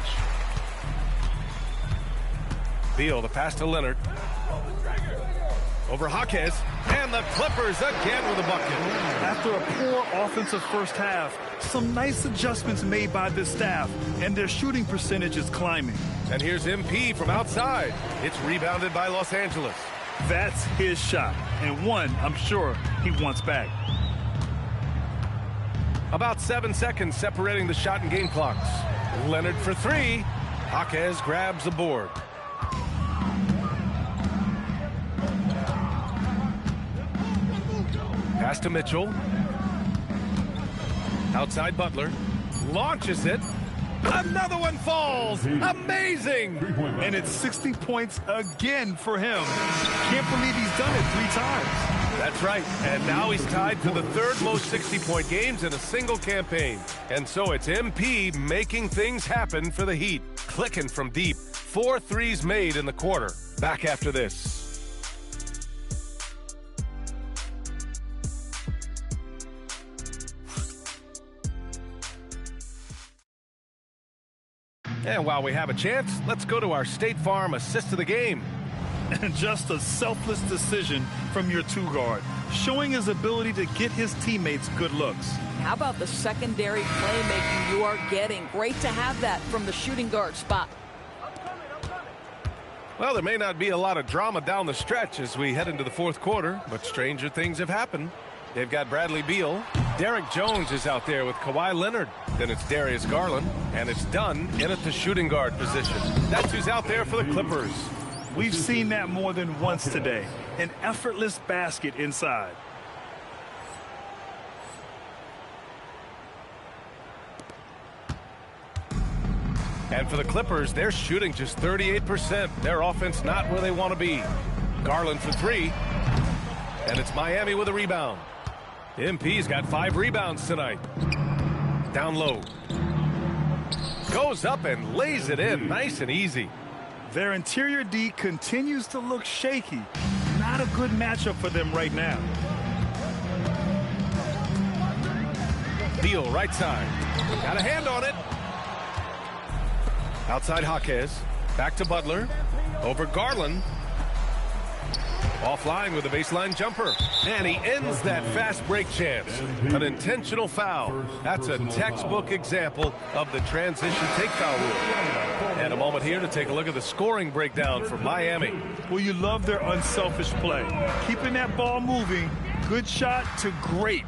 Beal, the pass to Leonard. Over Jaquez, and the Clippers again with a bucket. After a poor offensive first half, some nice adjustments made by this staff, and their shooting percentage is climbing. And here's MP from outside. It's rebounded by Los Angeles. That's his shot, and one I'm sure he wants back. About 7 seconds separating the shot and game clocks. Leonard for 3. Jaquez grabs the board. Pass to Mitchell. Outside Butler. Launches it. Another one falls. Amazing. And it's 60 points again for him. Can't believe he's done it 3 times. That's right. And now he's tied for the 3rd most 60-point games in a single campaign. And so it's MP making things happen for the Heat. Clicking from deep. 4 threes made in the quarter. Back after this. And while we have a chance, let's go to our State Farm assist of the game. And just a selfless decision from your 2-guard, showing his ability to get his teammates good looks. How about the secondary playmaking you are getting? Great to have that from the shooting guard spot. Well, there may not be a lot of drama down the stretch as we head into the 4th quarter, but stranger things have happened. They've got Bradley Beal. Derek Jones is out there with Kawhi Leonard. Then it's Darius Garland, and it's Dunn in at the shooting guard position. That's who's out there for the Clippers. We've seen that more than once today. An effortless basket inside. And for the Clippers, they're shooting just 38%. Their offense not where they want to be. Garland for 3. And it's Miami with a rebound. MP's got 5 rebounds tonight. Down low. Goes up and lays it in nice and easy. Their interior D continues to look shaky. Not a good matchup for them right now. Beal right side. Got a hand on it. Outside Jaquez. Back to Butler. Over Garland. Offline with a baseline jumper. And he ends that fast break chance. An intentional foul. That's a textbook example of the transition take foul rule. And a moment here to take a look at the scoring breakdown for Miami. Well, you love their unselfish play. Keeping that ball moving. Good shot to great.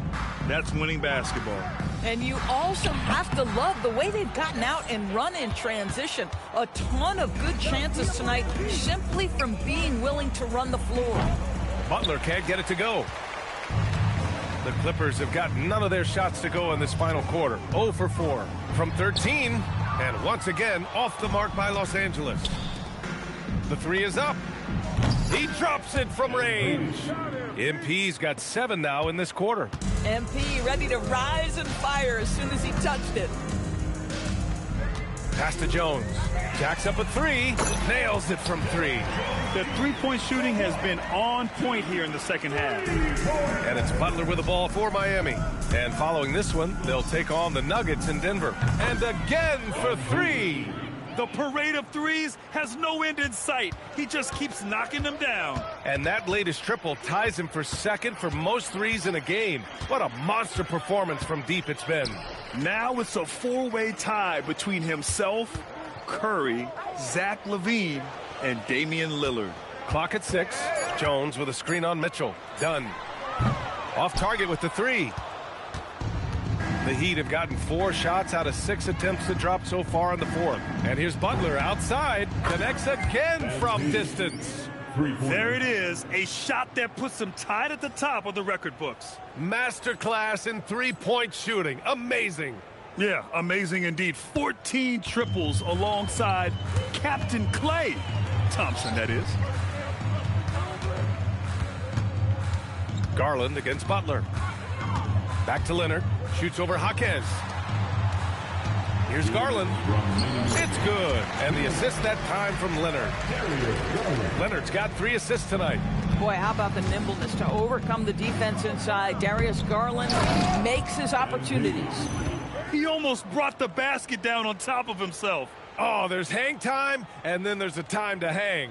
That's winning basketball. And you also have to love the way they've gotten out and run in transition. A ton of good chances tonight simply from being willing to run the floor. Butler can't get it to go. The Clippers have got none of their shots to go in this final quarter. 0 for 4 from 13. And once again, off the mark by Los Angeles. The 3 is up. He drops it from range. MP's got 7 now in this quarter. MP ready to rise and fire as soon as he touched it. Pass to Jones. Jacks up a three. Nails it from three. The three-point shooting has been on point here in the second half. And it's Butler with the ball for Miami. And following this one, they'll take on the Nuggets in Denver. And again for three. The parade of threes has no end in sight. He just keeps knocking them down. And that latest triple ties him for second for most threes in a game. What a monster performance from deep it's been. Now it's a four-way tie between himself, Curry, Zach LaVine, and Damian Lillard. Clock at 6. Jones with a screen on Mitchell. Done. Off target with the three. The Heat have gotten 4 shots out of 6 attempts to drop so far in the fourth. And here's Butler outside. Connects again from distance. There it is. A shot that puts him tied at the top of the record books. Masterclass in three-point shooting. Amazing. Yeah, amazing indeed. 14 triples alongside Captain Klay Thompson, that is. Garland against Butler. Back to Leonard. Shoots over Jaquez. Here's Garland. It's good. And the assist that time from Leonard. Leonard's got 3 assists tonight. Boy, how about the nimbleness to overcome the defense inside. Darius Garland makes his opportunities. He almost brought the basket down on top of himself. Oh, there's hang time, and then there's a time to hang.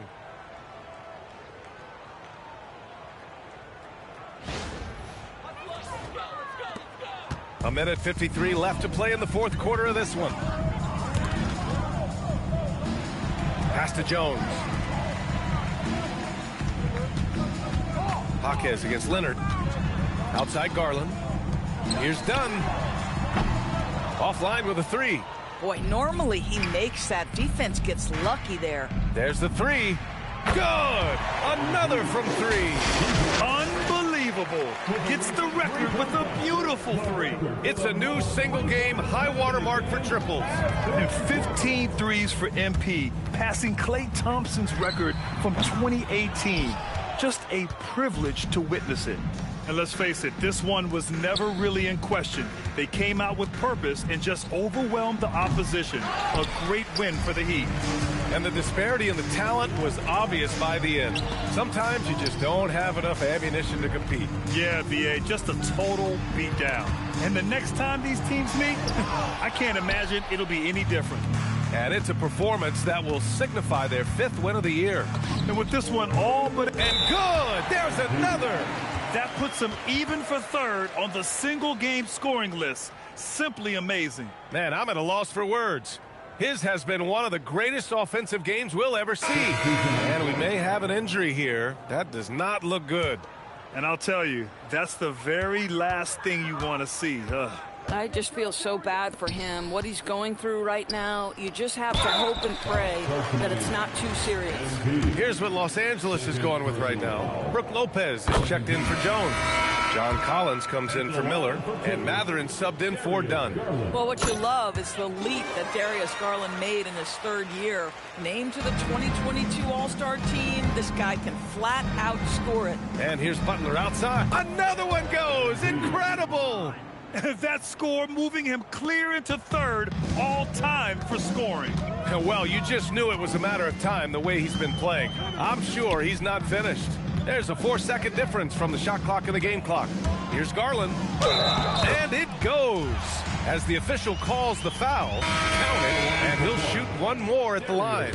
A minute 53 left to play in the fourth quarter of this one. Pass to Jones. Jaquez against Leonard. Outside Garland. Here's Dunn. Offline with a three. Boy, normally he makes that. Defense gets lucky there. There's the three. Good! Another from 3. Unbelievable. Gets the record with a beautiful 3. It's a new single-game high-water mark for triples. And 15 threes for MP, passing Klay Thompson's record from 2018. Just a privilege to witness it. And let's face it, this one was never really in question. They came out with purpose and just overwhelmed the opposition. A great win for the Heat. And the disparity in the talent was obvious by the end. Sometimes you just don't have enough ammunition to compete. Yeah, VA, just a total beatdown. And the next time these teams meet, I can't imagine it'll be any different. And it's a performance that will signify their 5th win of the year. And with this one all but... And good! There's another! That puts him even for 3rd on the single-game scoring list. Simply amazing. Man, I'm at a loss for words. His has been one of the greatest offensive games we'll ever see. And we may have an injury here. That does not look good. And I'll tell you, that's the very last thing you want to see. I just feel so bad for him. What he's going through right now, you just have to hope and pray that it's not too serious. Here's what Los Angeles is going with right now. Brooke Lopez is checked in for Jones. John Collins comes in for Miller, and Mathurin subbed in for Dunn. Well, what you love is the leap that Darius Garland made in his 3rd year. Named to the 2022 All-Star team, this guy can flat out score it. And here's Butler outside. Another one goes! Incredible! That score moving him clear into 3rd all time for scoring. Well, you just knew it was a matter of time the way he's been playing. I'm sure he's not finished. There's a 4-second difference from the shot clock and the game clock. Here's Garland. And it goes. As the official calls the foul, count it, and he'll shoot one more at the line.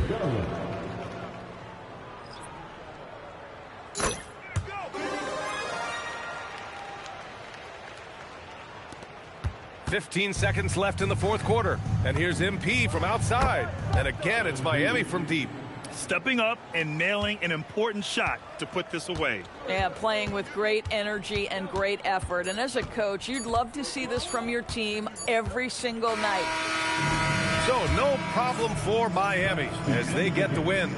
15 seconds left in the fourth quarter. And here's MP from outside. And again, it's Miami from deep. Stepping up and nailing an important shot to put this away. Yeah, playing with great energy and great effort. And as a coach, you'd love to see this from your team every single night. So no problem for Miami as they get the win.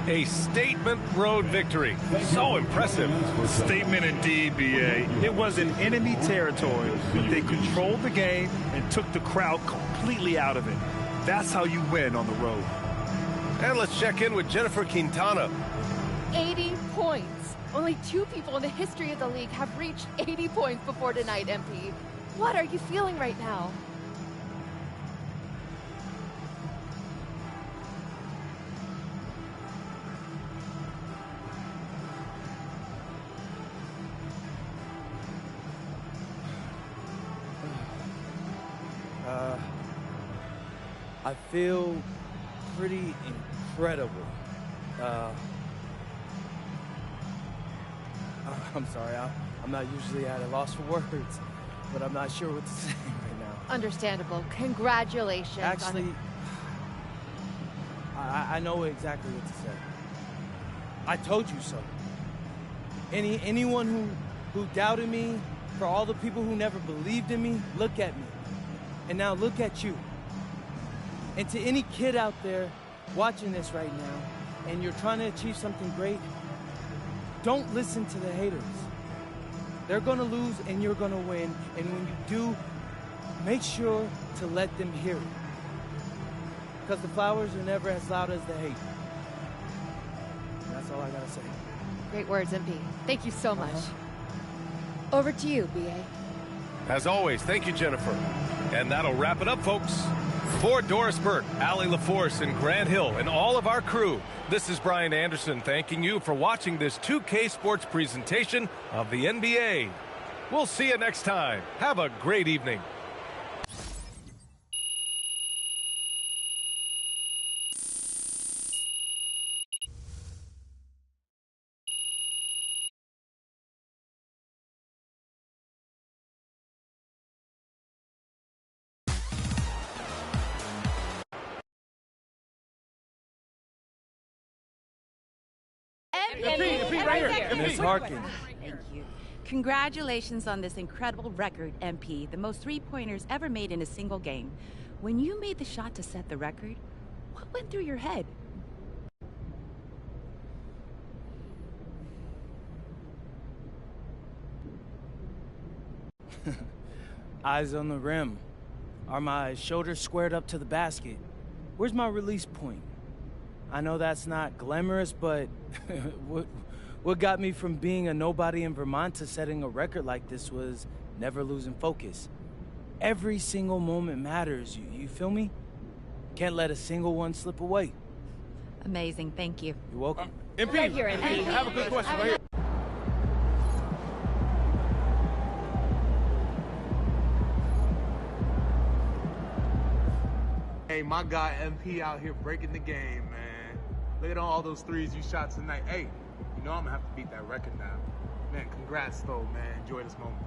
A statement road victory. So impressive. Statement indeed, BA. It was in enemy territory, but they controlled the game and took the crowd completely out of it. That's how you win on the road. And let's check in with Jennifer Quintana. 80 points. Only 2 people in the history of the league have reached 80 points before tonight, MP. What are you feeling right now? I feel pretty incredible. I'm sorry, I'm not usually at a loss for words, but I'm not sure what to say right now. Understandable. Congratulations. Actually, I know exactly what to say. I told you so. Anyone who doubted me, for all the people who never believed in me, look at me. And now look at you. And to any kid out there watching this right now, and you're trying to achieve something great, don't listen to the haters. They're gonna lose and you're gonna win. And when you do, make sure to let them hear it. Because the flowers are never as loud as the hate. And that's all I gotta say. Great words, MP. Thank you so much. Over to you, BA. As always, thank you, Jennifer. And that'll wrap it up, folks. For Doris Burke, Allie LaForce, and Grant Hill, and all of our crew, this is Brian Anderson thanking you for watching this 2K Sports presentation of the NBA. We'll see you next time. Have a great evening. MP, right here. Ms. Harkins. Thank you. Congratulations on this incredible record, MP. The most three-pointers ever made in a single game. When you made the shot to set the record, what went through your head? Eyes on the rim. Are my shoulders squared up to the basket? Where's my release point? I know that's not glamorous, but what got me from being a nobody in Vermont to setting a record like this was never losing focus. Every single moment matters, you feel me? Can't let a single one slip away. Amazing, thank you. You're welcome. MP, right here, MP. I have a good question right here. Hey, my guy MP out here breaking the game, man. Look at all those threes you shot tonight. Hey, you know I'm gonna have to beat that record now. Man, congrats though, man. Enjoy this moment.